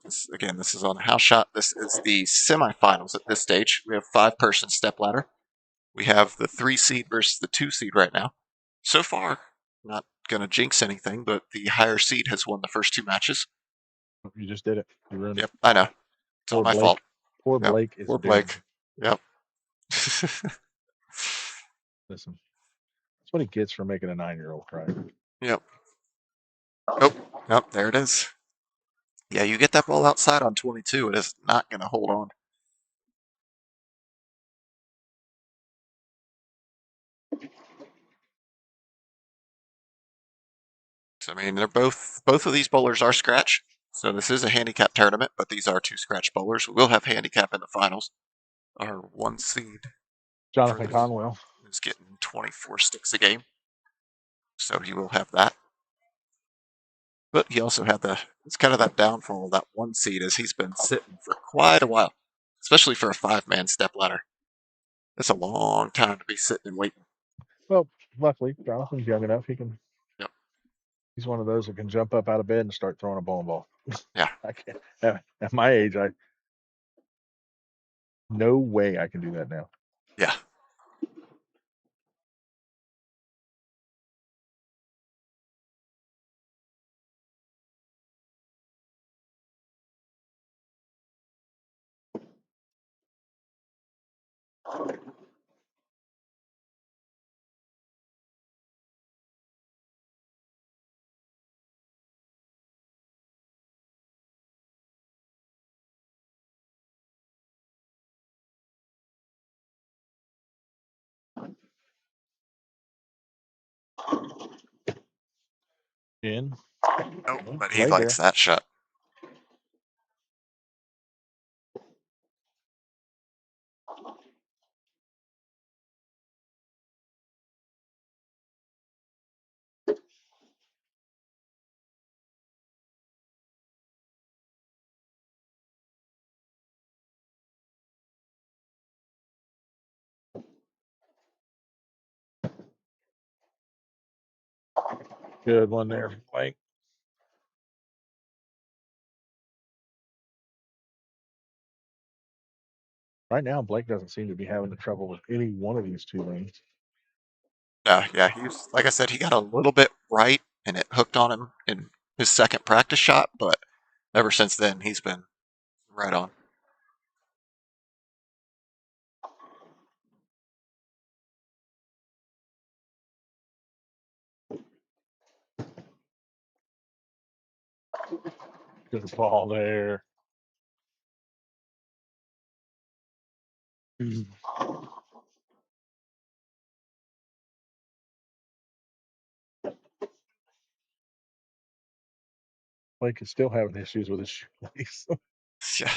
This is on house shot. This is the semifinals at this stage. We have 5-person stepladder. We have the 3 seed versus the 2 seed right now. So far, not going to jinx anything, but the higher seed has won the first 2 matches. You just did it. You ruined Yep, it. I know. It's all Poor my Blake. fault. Poor Yep. Blake is Poor doomed. Blake. Yep. Listen, that's what he gets for making a 9-year-old cry. Yep. Oh, nope, there it is. Yeah, you get that ball outside on 22, it is not going to hold on. So, I mean, they're both of these bowlers are scratch. So this is a handicap tournament, but these are two scratch bowlers. We'll have handicap in the finals. Our 1 seed Jonathan this- Conwell. is getting 24 sticks a game. So he will have that. But he also had it's kind of that downfall of that 1 seed as he's been sitting for quite a while, especially for a 5-man step ladder. That's a long time to be sitting and waiting. Well, luckily, Jonathan's young enough. He can. Yep. He's one of those that can jump up out of bed and start throwing a bowling ball. Yeah. I can't. At my age, no way I can do that now. Yeah. In. Oh, but he Right likes there. that shot. Good one there, Blake. Right now, Blake doesn't seem to be having the trouble with any one of these two lanes. Yeah, he's like I said, he got a little bit right and it hooked on him in his second practice shot, but ever since then he's been right on. Good ball there. Blake is still having issues with his shoelace. Yeah.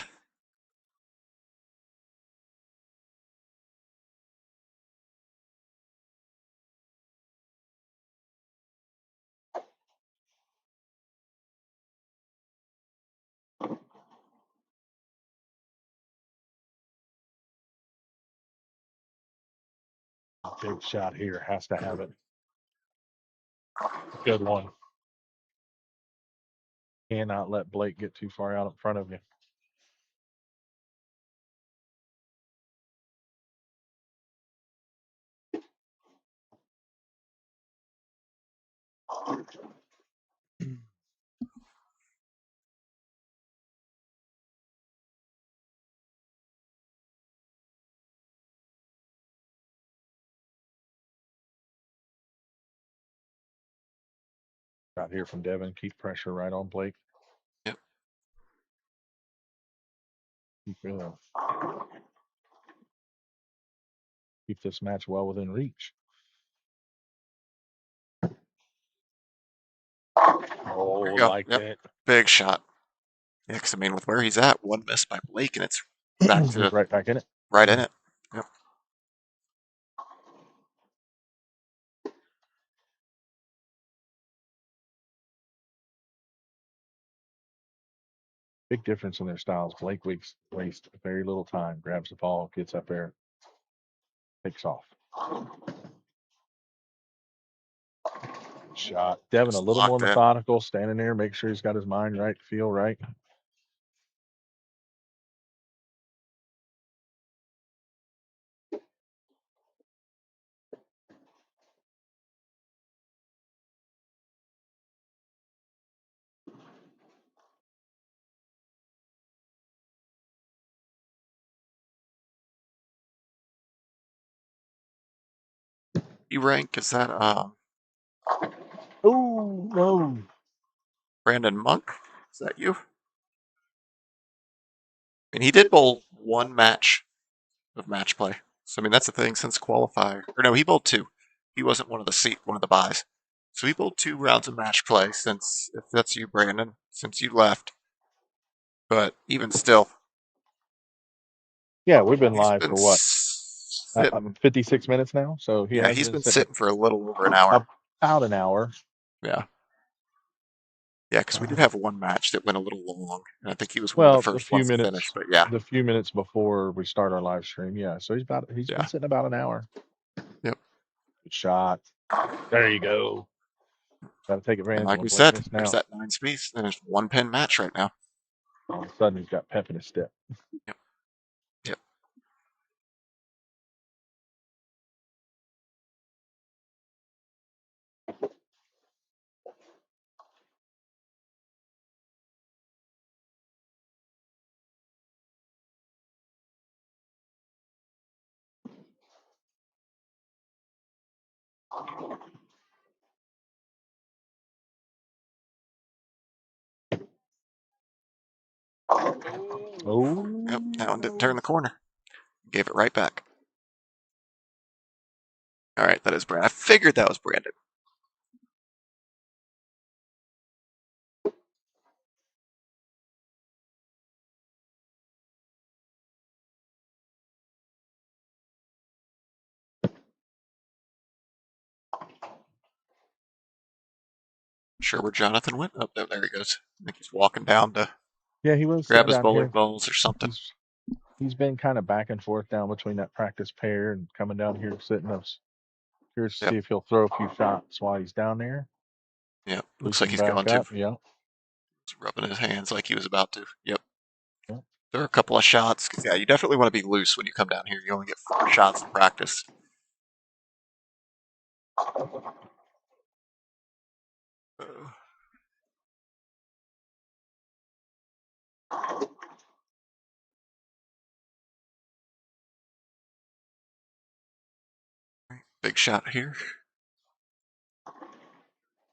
Big shot here. Has to have it. Good one. Cannot let Blake get too far out in front of you. Out here from Devin. Keep pressure right on Blake. Yep. Keep this match well within reach. Oh, There you go. like Yep. that. Big shot. Yeah, because I mean, with where he's at, 1 miss by Blake, and it's back to right back in it. right in it. Yep. Big difference in their styles. Blake wastes very little time, grabs the ball, gets up there, takes off. Shot. Devin Just a little more locked in. methodical, standing there, make sure he's got his mind right, feel right. you rank? Is that Oh no! Brandon Monk? Is that you? And he did bowl one match of match play. So I mean that's the thing since qualifier. Or no, he bowled two. He wasn't one of the buys. So he bowled 2 rounds of match play since if that's you, Brandon, since you left. But even still, Yeah, we've been he's live been for what? sitting. 56 minutes now. So he Yeah, has he's been been sitting sitting for a little over an hour. about an hour. Yeah. Yeah, because we did have one match that went a little long, and I think he was one Well, of the first ones to finish. But yeah, the few minutes before we start our live stream. Yeah, so he's yeah, been sitting about an hour. yep. Good shot. There you go. Got to take And advantage like when we Blake said, missing there's out. that 9 space, and it's 1-pin match right now. All of a sudden, he's got pep in his step. Yep. Yep. Oh. Yep. That one didn't turn the corner. Gave it right back. All right, that is Brandon. I figured that was Brandon. Sure where Jonathan went. Oh, there he goes. I think he's walking down to Yeah, he was grab sitting his down bowling here. balls or something. He's been kind of back and forth down between that practice pair and coming down here sitting us. Curious to Yep. see if he'll throw a few shots while he's down there. Yeah, looks like Loosen he's back going to. up. Yeah. He's rubbing his hands like he was about to. Yep. Yep. There are a couple of shots. 'Cause, yeah, you definitely want to be loose when you come down here. You only get 4 shots in practice. Big shot here.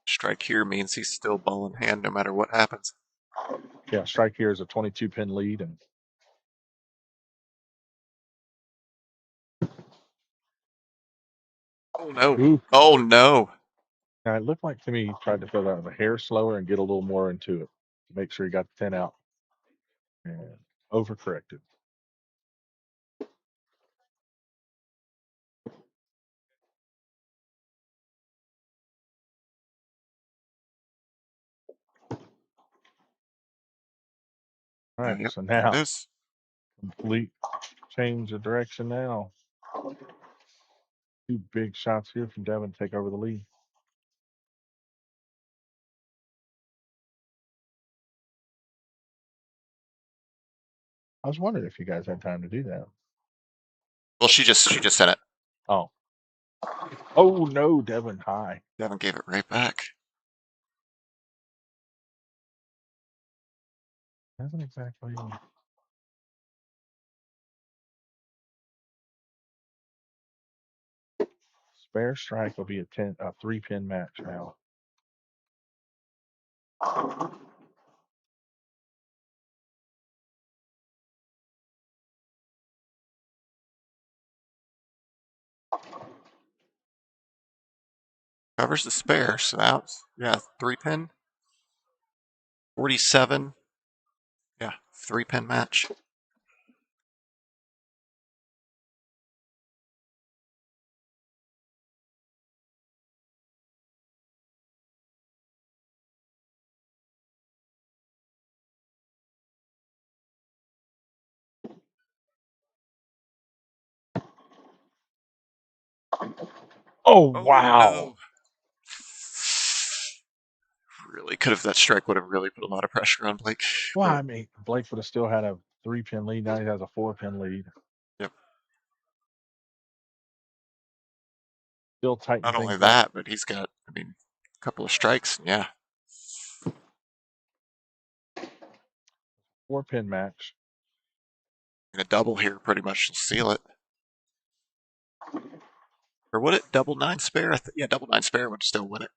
Strike here means he's still ball in hand no matter what happens. Yeah. Strike here is a 22 pin lead. And Oh no. ooh, Oh no. now it looked like to me he tried to throw that a hair slower and get a little more into it to make sure he got the 10 out. And overcorrected. All right. Yep, So there now it is. complete change of direction now. 2 big shots here from Devin to take over the lead. I was wondering if you guys had time to do that. Well, she just sent it. Oh. Oh no, Devin high. Devin gave it right back. Hasn't exactly. Spare strike will be a 3-pin match now. Covers the spare, so that's, yeah, 3-pin. 47. Yeah, 3-pin match. Oh wow. No. Really could have, that strike would have really put a lot of pressure on Blake. Well, But, I mean, Blake would have still had a 3-pin lead. Now he has a 4-pin lead. yep. Still tighten Not only things up. that, but he's got, I mean, a couple of strikes. Yeah. 4-pin match. And a double here pretty much will seal it. Or would it double 9 spare? Yeah, double 9 spare would still win it.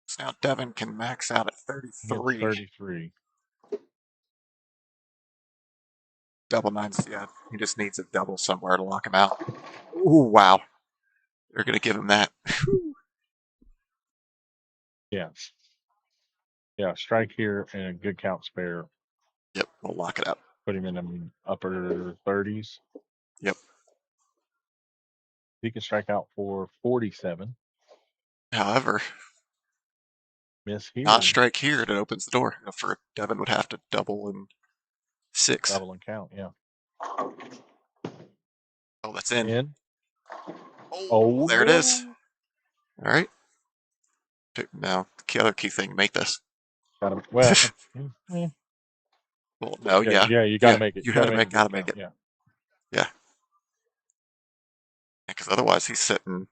So now Devin can max out at 33. 33. Double 9s, yeah. He just needs a double somewhere to lock him out. Ooh, wow. They're going to give him that. Yeah. Yeah, strike here and a good count spare. Yep, we'll lock it up. Put him in the upper 30s. Yep. He can strike out for 47. However, Miss here. not strike here, it opens the door. For Devin would have to double in 6. Double and count, yeah. Oh, that's in. In. Oh, there it is. All right. Now, the other key thing, make this. Well, eh. Well, no, yeah. Yeah, you got to make it. You gotta make it. Yeah. Yeah. Because otherwise he's sitting.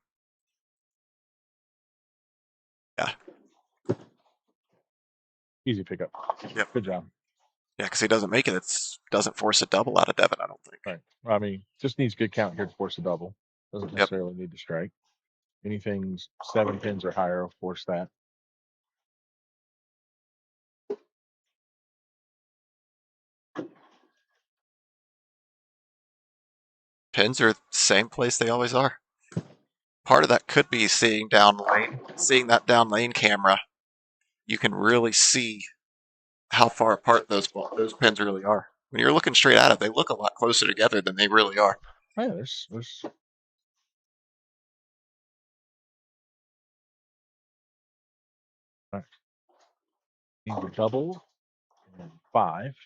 Yeah. Easy pickup. Yep. Good job. Yeah, because he doesn't make it. It doesn't force a double out of Devin, I don't think. Right. I mean, just needs good count here to force a double. Doesn't Yep. necessarily need to strike. Anything 7 pins or higher will force that. Pins are the same place they always are. Part of that could be seeing that down lane camera. You can really see how far apart those pins really are. When you're looking straight at it, they look a lot closer together than they really are. Yeah, there's right. Need a double and 5.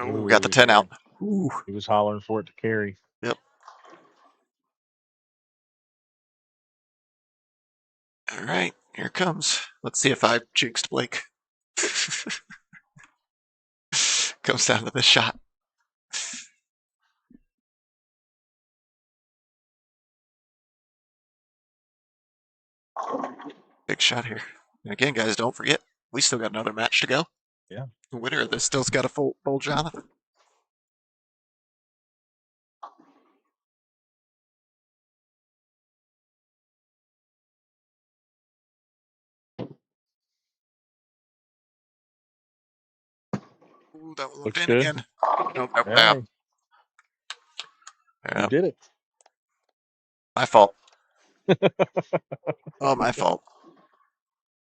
Ooh, got the 10 out. Ooh. He was hollering for it to carry. Yep. All right, here it comes. Let's see if I jinxed Blake. Comes down to this shot. Big shot here. And again, guys, don't forget, we still got another match to go. Yeah. The winner of this still's got a full Jonathan. Ooh, that one looked Looks in good. again. Nope, Hey, yeah. you did it. My fault. Oh, my fault.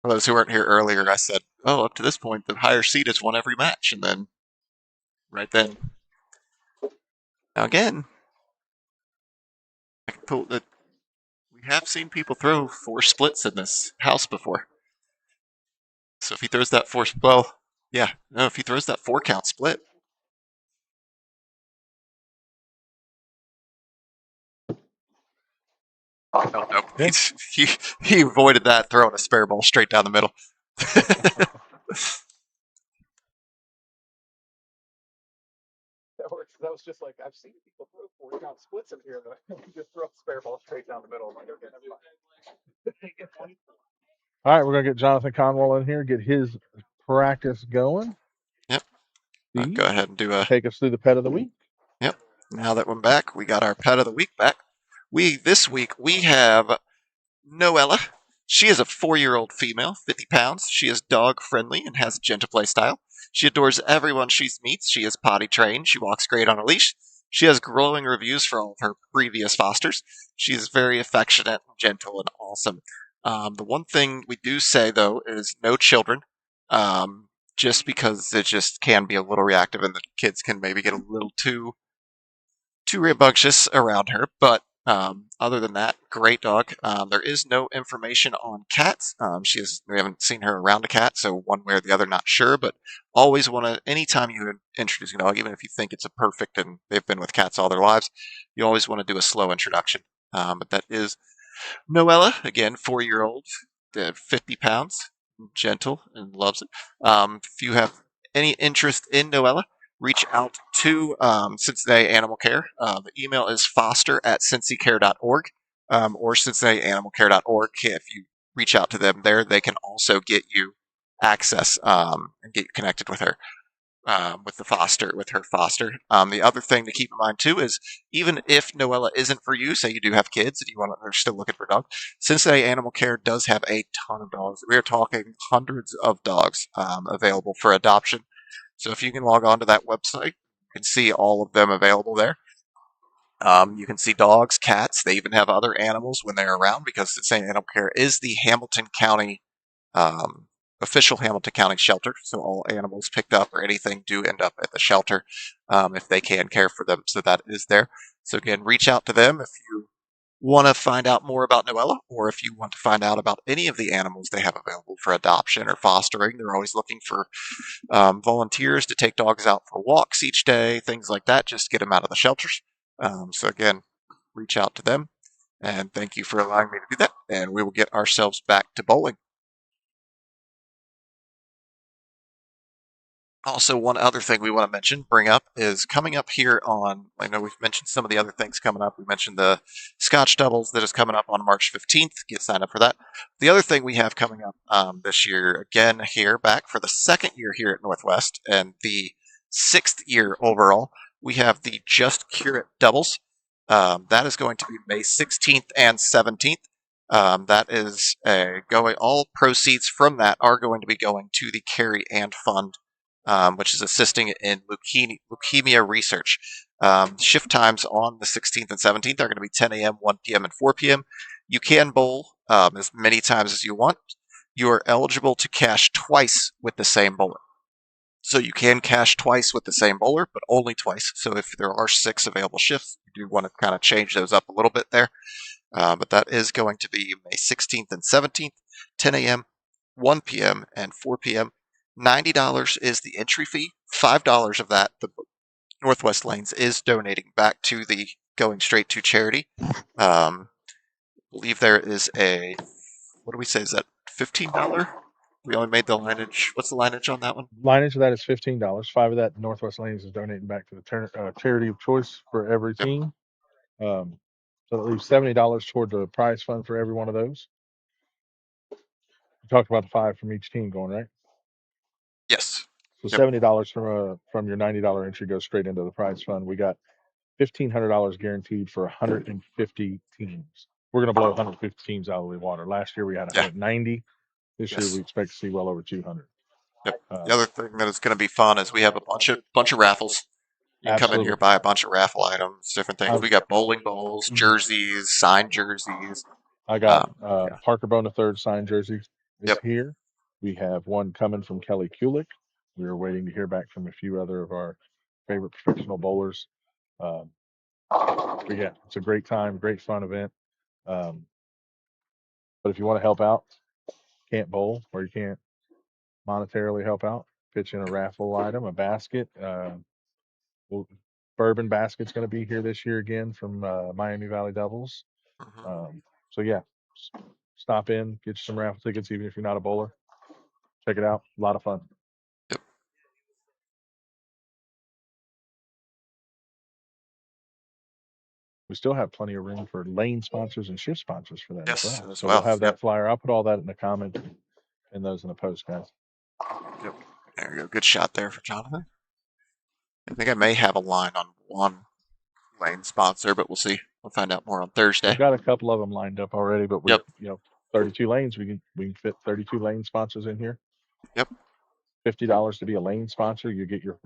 For those who weren't here earlier, I said, oh, up to this point, the higher seed has won every match. And then, right then. Now, again, we have seen people throw 4 splits in this house before. So if he throws that 4, well, yeah, no, if he throws that 4 count split. Oh, nope. Yeah. He avoided that, throwing a spare ball straight down the middle. That was just like, I've seen people throw 4 count splits in here, but you just throw a spare ball straight down the middle. I'm like, okay, all right, we're going to get Jonathan Conwell in here, get his practice going. Yep. Steve, Go ahead and do a... take us through the pet of the week. Yep. Now that we're back, we got our pet of the week back. This week, we have Noella. She is a 4-year-old female, 50 pounds. She is dog-friendly and has a gentle play style. She adores everyone she meets. She is potty trained. She walks great on a leash. She has glowing reviews for all of her previous fosters. She is very affectionate, gentle, and awesome. The one thing we do say, though, is no children, just because it just can be a little reactive and the kids can maybe get a little too rambunctious around her. But other than that, great dog. There is no information on cats. We haven't seen her around a cat, so one way or the other, not sure. But always want to, anytime you introduce a dog, even if you think it's a perfect and they've been with cats all their lives, you always want to do a slow introduction. But that is Noella, again, 4-year-old, 50 pounds, gentle, and loves it. If you have any interest in Noella, reach out to Cincinnati Animal Care. The email is foster@cincycare.org. or CincinnatiAnimalCare.org. If you reach out to them there, they can also get you access and get you connected with her. With her foster. The other thing to keep in mind too is even if Noella isn't for you, say you do have kids and are still looking for a dog, Cincinnati Animal Care does have a ton of dogs. We are talking hundreds of dogs available for adoption. So if you can log on to that website, you can see all of them available there. You can see dogs, cats. They even have other animals when they're around because Cincinnati Animal Care is the Hamilton County official Hamilton County shelter, so all animals picked up or anything do end up at the shelter if they can care for them. So that is there. So again, reach out to them if you want to find out more about Noella, or if you want to find out about any of the animals they have available for adoption or fostering. They're always looking for volunteers to take dogs out for walks each day, things like that, just to get them out of the shelters. So again, reach out to them. And thank you for allowing me to do that. And we will get ourselves back to bowling. Also, one other thing we want to bring up, is coming up here on, I know we've mentioned some of the other things coming up. We mentioned the Scotch Doubles that is coming up on March 15th. Get signed up for that. The other thing we have coming up this year, again here, back for the second year here at Northwest, and the 6th year overall, we have the Just Curate Doubles. That is going to be May 16th and 17th. That is all proceeds from that are going to be going to the Carry and Fund, which is assisting in leukemia research. Shift times on the 16th and 17th are going to be 10 a.m., 1 p.m., and 4 p.m. You can bowl as many times as you want. You are eligible to cash twice with the same bowler. So you can cash twice with the same bowler, but only twice. So if there are 6 available shifts, you do want to kind of change those up a little bit there. But that is going to be May 16th and 17th, 10 a.m., 1 p.m., and 4 p.m. $90 is the entry fee. $5 of that, the Northwest Lanes is donating back to the Going Straight to charity. I believe there is a, what do we say, is that $15? We only made the lineage. What's the lineage on that one? Lineage of that is $15. $5 of that Northwest Lanes is donating back to the charity of choice for every team. So that leaves $70 toward the prize fund for every one of those. We talked about the 5 from each team going, right? Yes. So Yep. $70 from your $90 entry goes straight into the prize fund. We got $1,500 guaranteed for 150 teams. We're going to blow 150 teams out of the water. Last year we had 190. This year we expect to see well over 200. Yep. The other thing that is going to be fun is we have a bunch of raffles. You can come in here, buy a bunch of raffle items, different things. We got bowling balls, jerseys, signed jerseys. I got Parker Bone III signed jersey is here. We have one coming from Kelly Kulik. We are waiting to hear back from a few other of our favorite professional bowlers. But yeah, it's a great time, great fun event. But if you want to help out, can't bowl or you can't monetarily help out, pitch in a raffle item, a basket. Bourbon Basket's going to be here this year again from Miami Valley Devils. So yeah, stop in, get you some raffle tickets, even if you're not a bowler. Check it out. A lot of fun. Yep. We still have plenty of room for lane sponsors and shift sponsors for that Yes, as well. as So well. we'll have that flyer. I'll put all that in the comment and those in the post, guys. Yep. There you go. Good shot there for Jonathan. I think I may have a line on one lane sponsor, but we'll see. We'll find out more on Thursday. We've got a couple of them lined up already, but we, 32 lanes. We can fit 32 lane sponsors in here. Yep. $50 to be a lane sponsor. You get your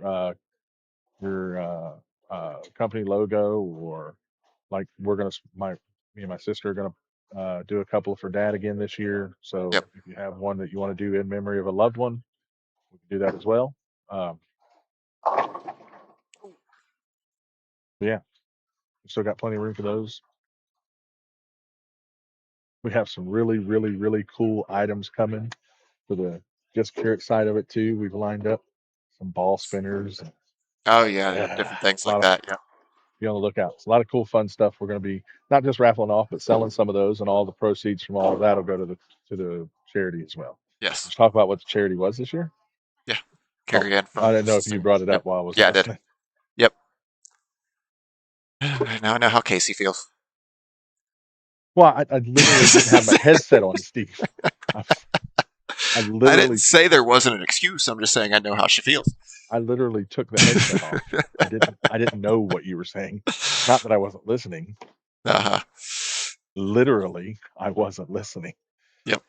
company logo, or like me and my sister are gonna do a couple for Dad again this year. So if you have one that you want to do in memory of a loved one, we can do that as well. Yeah, we still got plenty of room for those. We have some really, really, really cool items coming for the Just Curate side of it too. We've lined up some ball spinners. Different things like that. Yeah. Be on the lookout. It's a lot of cool, fun stuff. We're going to be not just raffling off, but selling some of those, and all the proceeds from all of that will go to the charity as well. Yes. Let's talk about what the charity was this year. Yeah. Carry on. I didn't know if you brought it up while I was. Yeah, I did. Yep. Now I know how Casey feels. Well, I literally didn't have my headset on, Steve. I I literally, didn't say there wasn't an excuse. I'm just saying I know how she feels. I literally took the headset off. I didn't know what you were saying. Not that I wasn't listening. Uh-huh. Literally, I wasn't listening. Yep.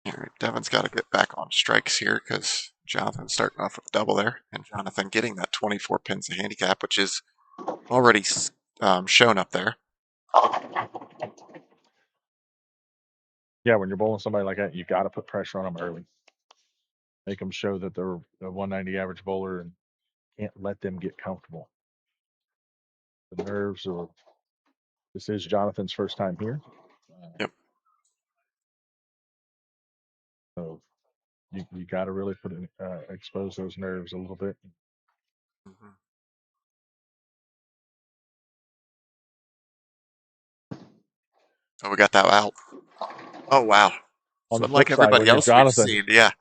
All right, Devin's got to get back on strikes here because Jonathan's starting off with a double there, and Jonathan getting that 24 pins of handicap, which is already shown up there. Yeah, when you're bowling somebody like that, you got to put pressure on them early. Make them show that they're a 190 average bowler and can't let them get comfortable. The nerves are. This is Jonathan's first time here. Yep. So you got to really expose those nerves a little bit. Mm-hmm. Oh, we got that out. Oh, wow. On So the like flip side, everybody when you're else we've Jonathan, seen, yeah.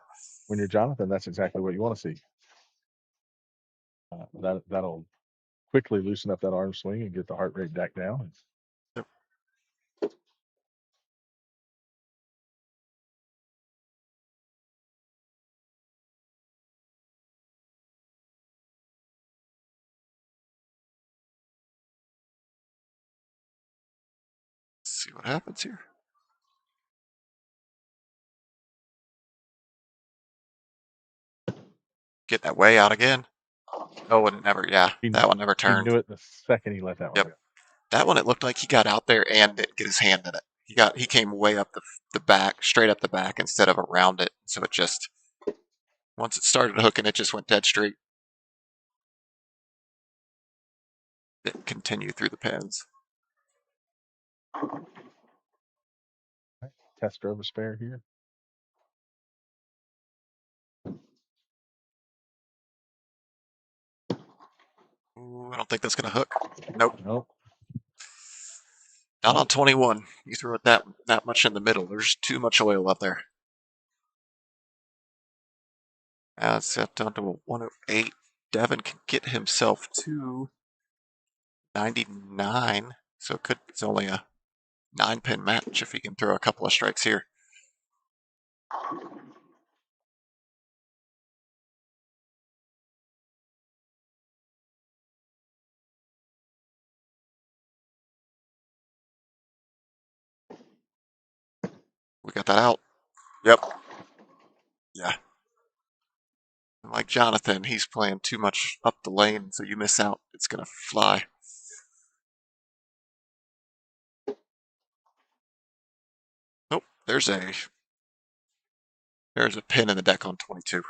when you're Jonathan, that's exactly what you want to see. That'll quickly loosen up that arm swing and get the heart rate back down. Yep. Let's see what happens here. Get that way out again. Oh, and it never, yeah, that one never He turned. knew it the second he let that one Yep. go. That one, it looked like he got out there and didn't get his hand in it. He came way up the back, straight up the back instead of around it. So it just, once it started hooking, it just went dead straight. Didn't continue through the pins. Test drove a spare here. Ooh, I don't think that's gonna hook. Nope. Nope. Not on 21. You throw it that much in the middle. There's too much oil up there. Now it's set down to a 108. Devin can get himself to 99. So it's only a 9-pin match if he can throw a couple of strikes here. We got that out. Yep. Yeah. And like Jonathan, he's playing too much up the lane, so you miss out. It's going to fly. Nope. There's a pin in the deck on 22.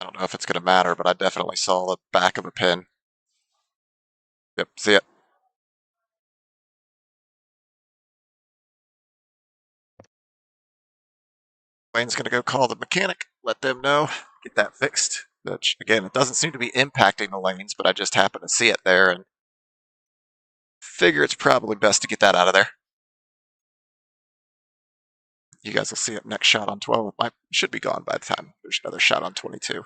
I don't know if it's going to matter, but I definitely saw the back of a pin. Yep, see it. Wayne's going to go call the mechanic, let them know, get that fixed. Which, again, it doesn't seem to be impacting the lanes, but I just happen to see it there and figure it's probably best to get that out of there. You guys will see it next shot on 12. It should be gone by the time there's another shot on 22.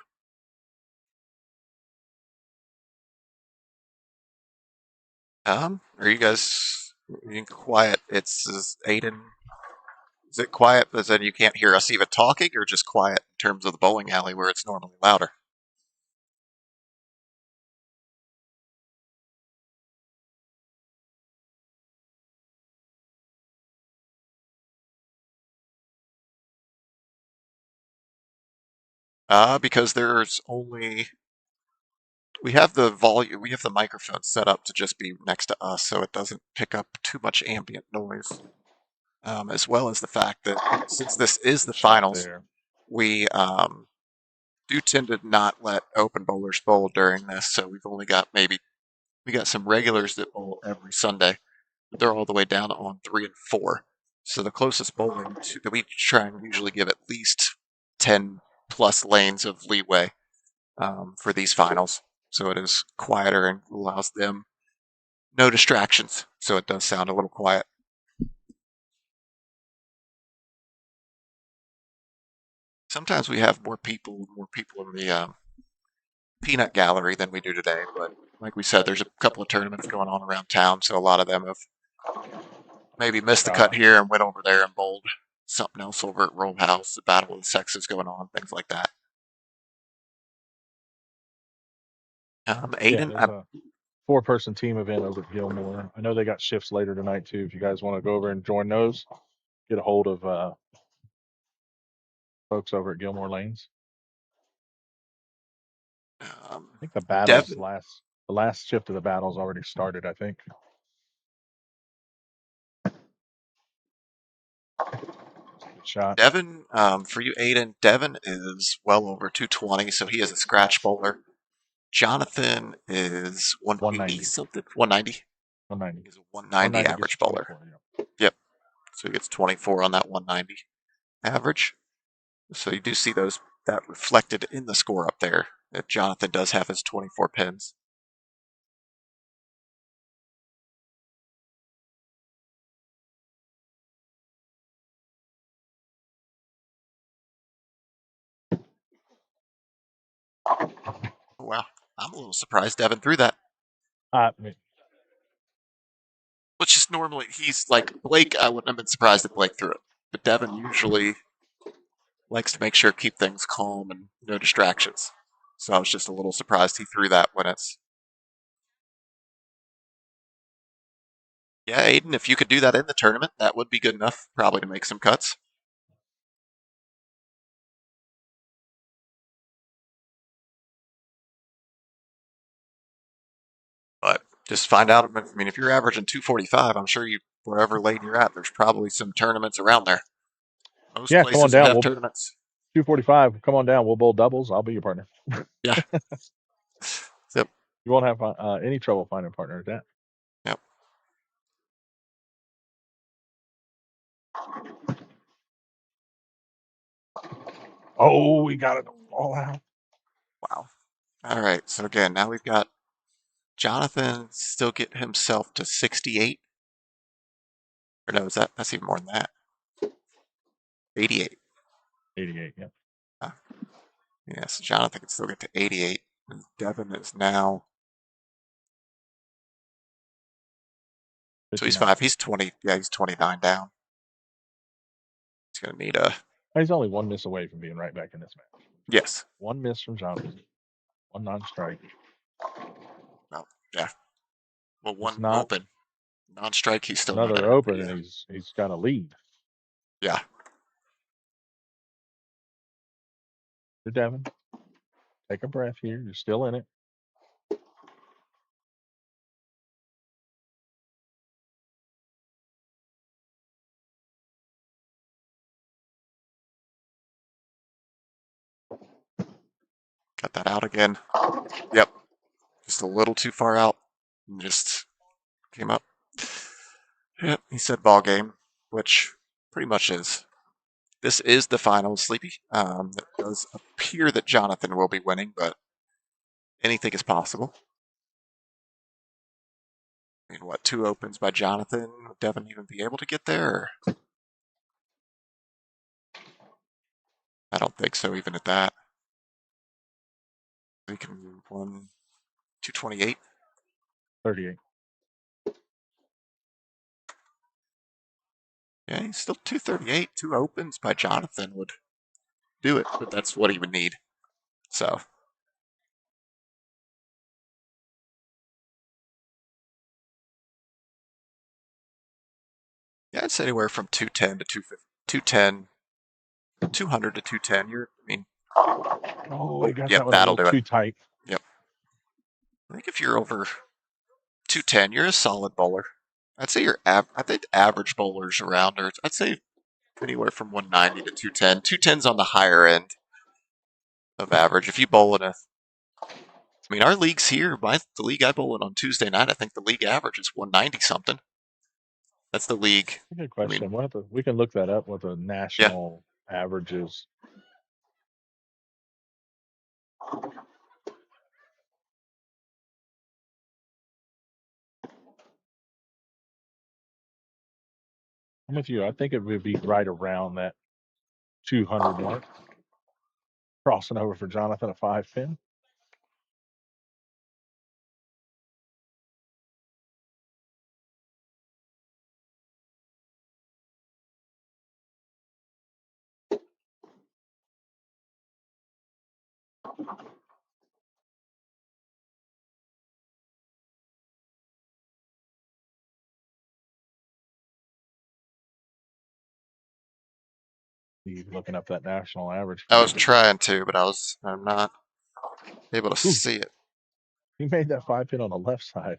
Are you guys being quiet? It's Aiden. Is it quiet as in you can't hear us even talking, or just quiet in terms of the bowling alley where it's normally louder? Because there's only we have the volume, we have the microphone set up to just be next to us, so it doesn't pick up too much ambient noise. As well as the fact that since this is the finals, we do tend to not let open bowlers bowl during this. So we've only got we got some regulars that bowl every Sunday, but they're all the way down on 3 and 4. So the closest bowling that we try and usually give at least 10 plus lanes of leeway for these finals. So it is quieter and allows them no distractions. So it does sound a little quiet. Sometimes we have more people in the peanut gallery than we do today, but like we said, there's a couple of tournaments going on around town, so a lot of them have maybe missed the cut here and went over there and bowled something else over at Roll House. The Battle of the Sexes going on, things like that. Aiden, there's a 4-person team event over at Gilmore. I know they got shifts later tonight too. If you guys want to go over and join those, get a hold of folks over at Gilmore Lanes. I think the battles the last shift of the battle's already started, I think. Good shot. Devin, for you, Aiden, Devin is well over 220, so he is a scratch bowler. Jonathan is 180 something, 190. 190. He's a 190 average bowler. 24, yeah. Yep. So he gets 24 on that 190 average. So you do see that reflected in the score up there. That Jonathan does have his 24 pins. Oh, wow. I'm a little surprised Devin threw that. Which is normally, he's like, Blake, I wouldn't have been surprised if Blake threw it. But Devin usually likes to make sure keep things calm and no distractions. So I was just a little surprised he threw that when it's... Yeah, Aiden, if you could do that in the tournament, that would be good enough probably to make some cuts. But just find out. I mean, if you're averaging 245, I'm sure you, wherever lane you're at, there's probably some tournaments around there. Most Yeah, places come on down. have tournaments. 245. Come on down. We'll bowl doubles. I'll be your partner. Yeah. Yep. You won't have any trouble finding a partner at that. Yep. Oh, we got it all out. Wow. All right. So again, now we've got Jonathan still get himself to 68. Or no, that's even more than that. 88. 88, yeah. Yeah, so Jonathan can still get to 88. And Devin is now... So he's 5. He's 20. Yeah, he's 29 down. He's going to need a... He's only one miss away from being right back in this match. Yes. One miss from Jonathan. One non-strike. Well, yeah. Well, one open. Non-strike, he's still another open, and he's got a lead. Yeah. Good, Devin. Take a breath here. You're still in it. Got that out again. Yep. Just a little too far out. And just came up. Yep, he said ball game, which pretty much is. This is the final, Sleepy. It does appear that Jonathan will be winning, but anything is possible. I mean, what, 2 opens by Jonathan? Would Devin even be able to get there? Or? I don't think so, even at that. We can win 228. 38. Yeah, he's still 238. 2 opens by Jonathan would do it, but that's what he would need. So. Yeah, it's anywhere from 210 to 250. 210, 200 to 210. I mean. Oh, we got yep, that one that'll a little too tight. Yep. I think if you're over 210, you're a solid bowler. I'd say I think average bowlers around, or I'd say anywhere from 190 to 210. 210's on the higher end of average. If you bowl in I mean, our leagues here, the league I bowl in on Tuesday night, I think the league average is 190 something. That's the league. Good question. I mean, we can look that up, what the national average is. I'm with you. I think it would be right around that 200 mark. Crossing over for Jonathan, a 5-pin. He's looking up that national average. I was trying to, but I'm not able to Ooh. see it. He made that 5-pin on the left side.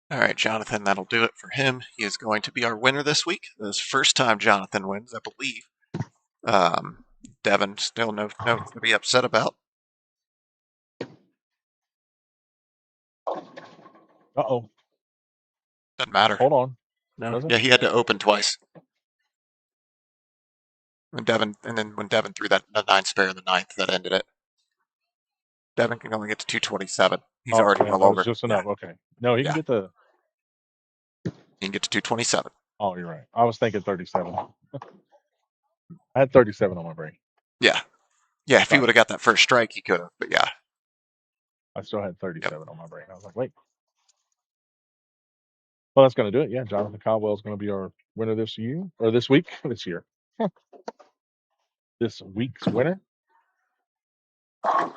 All right, Jonathan, that'll do it for him. He is going to be our winner this week. This is first time Jonathan wins, I believe. Devin still no to be upset about. Uh-oh. Doesn't matter. Hold on. No, Does it? yeah, he had to open twice. When Devin threw that the 9 spare in the 9th, that ended it. Devin can only get to 227. He's already yeah, well that was over. just enough. Okay. No, he can Yeah. get the. He can get to 227. Oh, you're right. I was thinking 37. I had 37 on my brain. Yeah. Yeah, if he Sorry. would have got that first strike, he could have. But yeah. I still had 37 on my brain. I was like, wait. Well, that's going to do it. Yeah, Jonathan Caldwell is going to be our winner this year, or this week, this year. This week's winner. It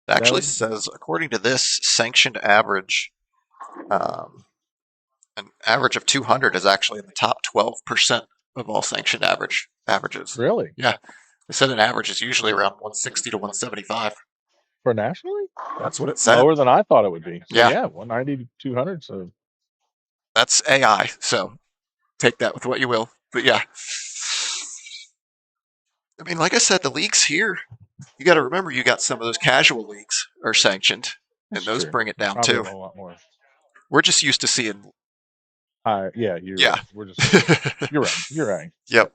actually Devin? says, according to this sanctioned average, an average of 200 is actually in the top 12% of all sanctioned averages. Really? Yeah. They said an average is usually around 160 to 175. For nationally? That's what it said. Lower than I thought it would be. So, Yeah. yeah, 190 to 200. So, That's AI, so take that with what you will. But yeah. I mean, like I said, the leagues here, you got to remember you got some of those casual leagues are sanctioned, and that's those true. bring it down Probably too. a whole lot more. We're just used to seeing. Yeah, Yeah. we're just. You're right. You're right. Yep.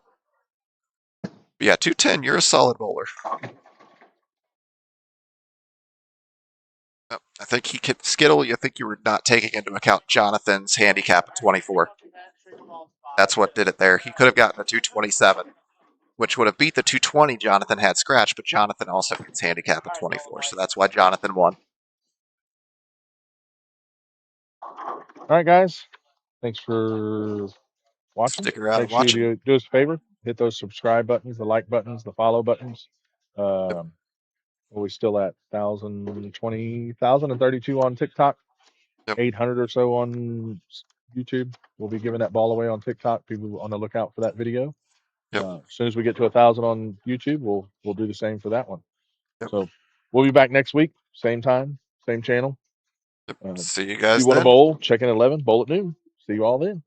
But yeah, 210. You're a solid bowler. Oh, I think he could Skittle. I think you were not taking into account Jonathan's handicap at 24. That's what did it there. He could have gotten a 227, which would have beat the 220 Jonathan had scratched, but Jonathan also gets handicap at 24, so that's why Jonathan won. All right, guys. Thanks for watching. Stick around Make and sure watch it. you do us a favor. Hit those subscribe buttons, the like buttons, the follow buttons. We're still at 1,032 on TikTok, Yep. 800 or so on YouTube. We'll be giving that ball away on TikTok. People on the lookout for that video. Yep. As soon as we get to 1,000 on YouTube, we'll do the same for that one. Yep. So we'll be back next week, same time, same channel. See you If guys you want to then. bowl, check in at 11, bowl at noon. See you all then.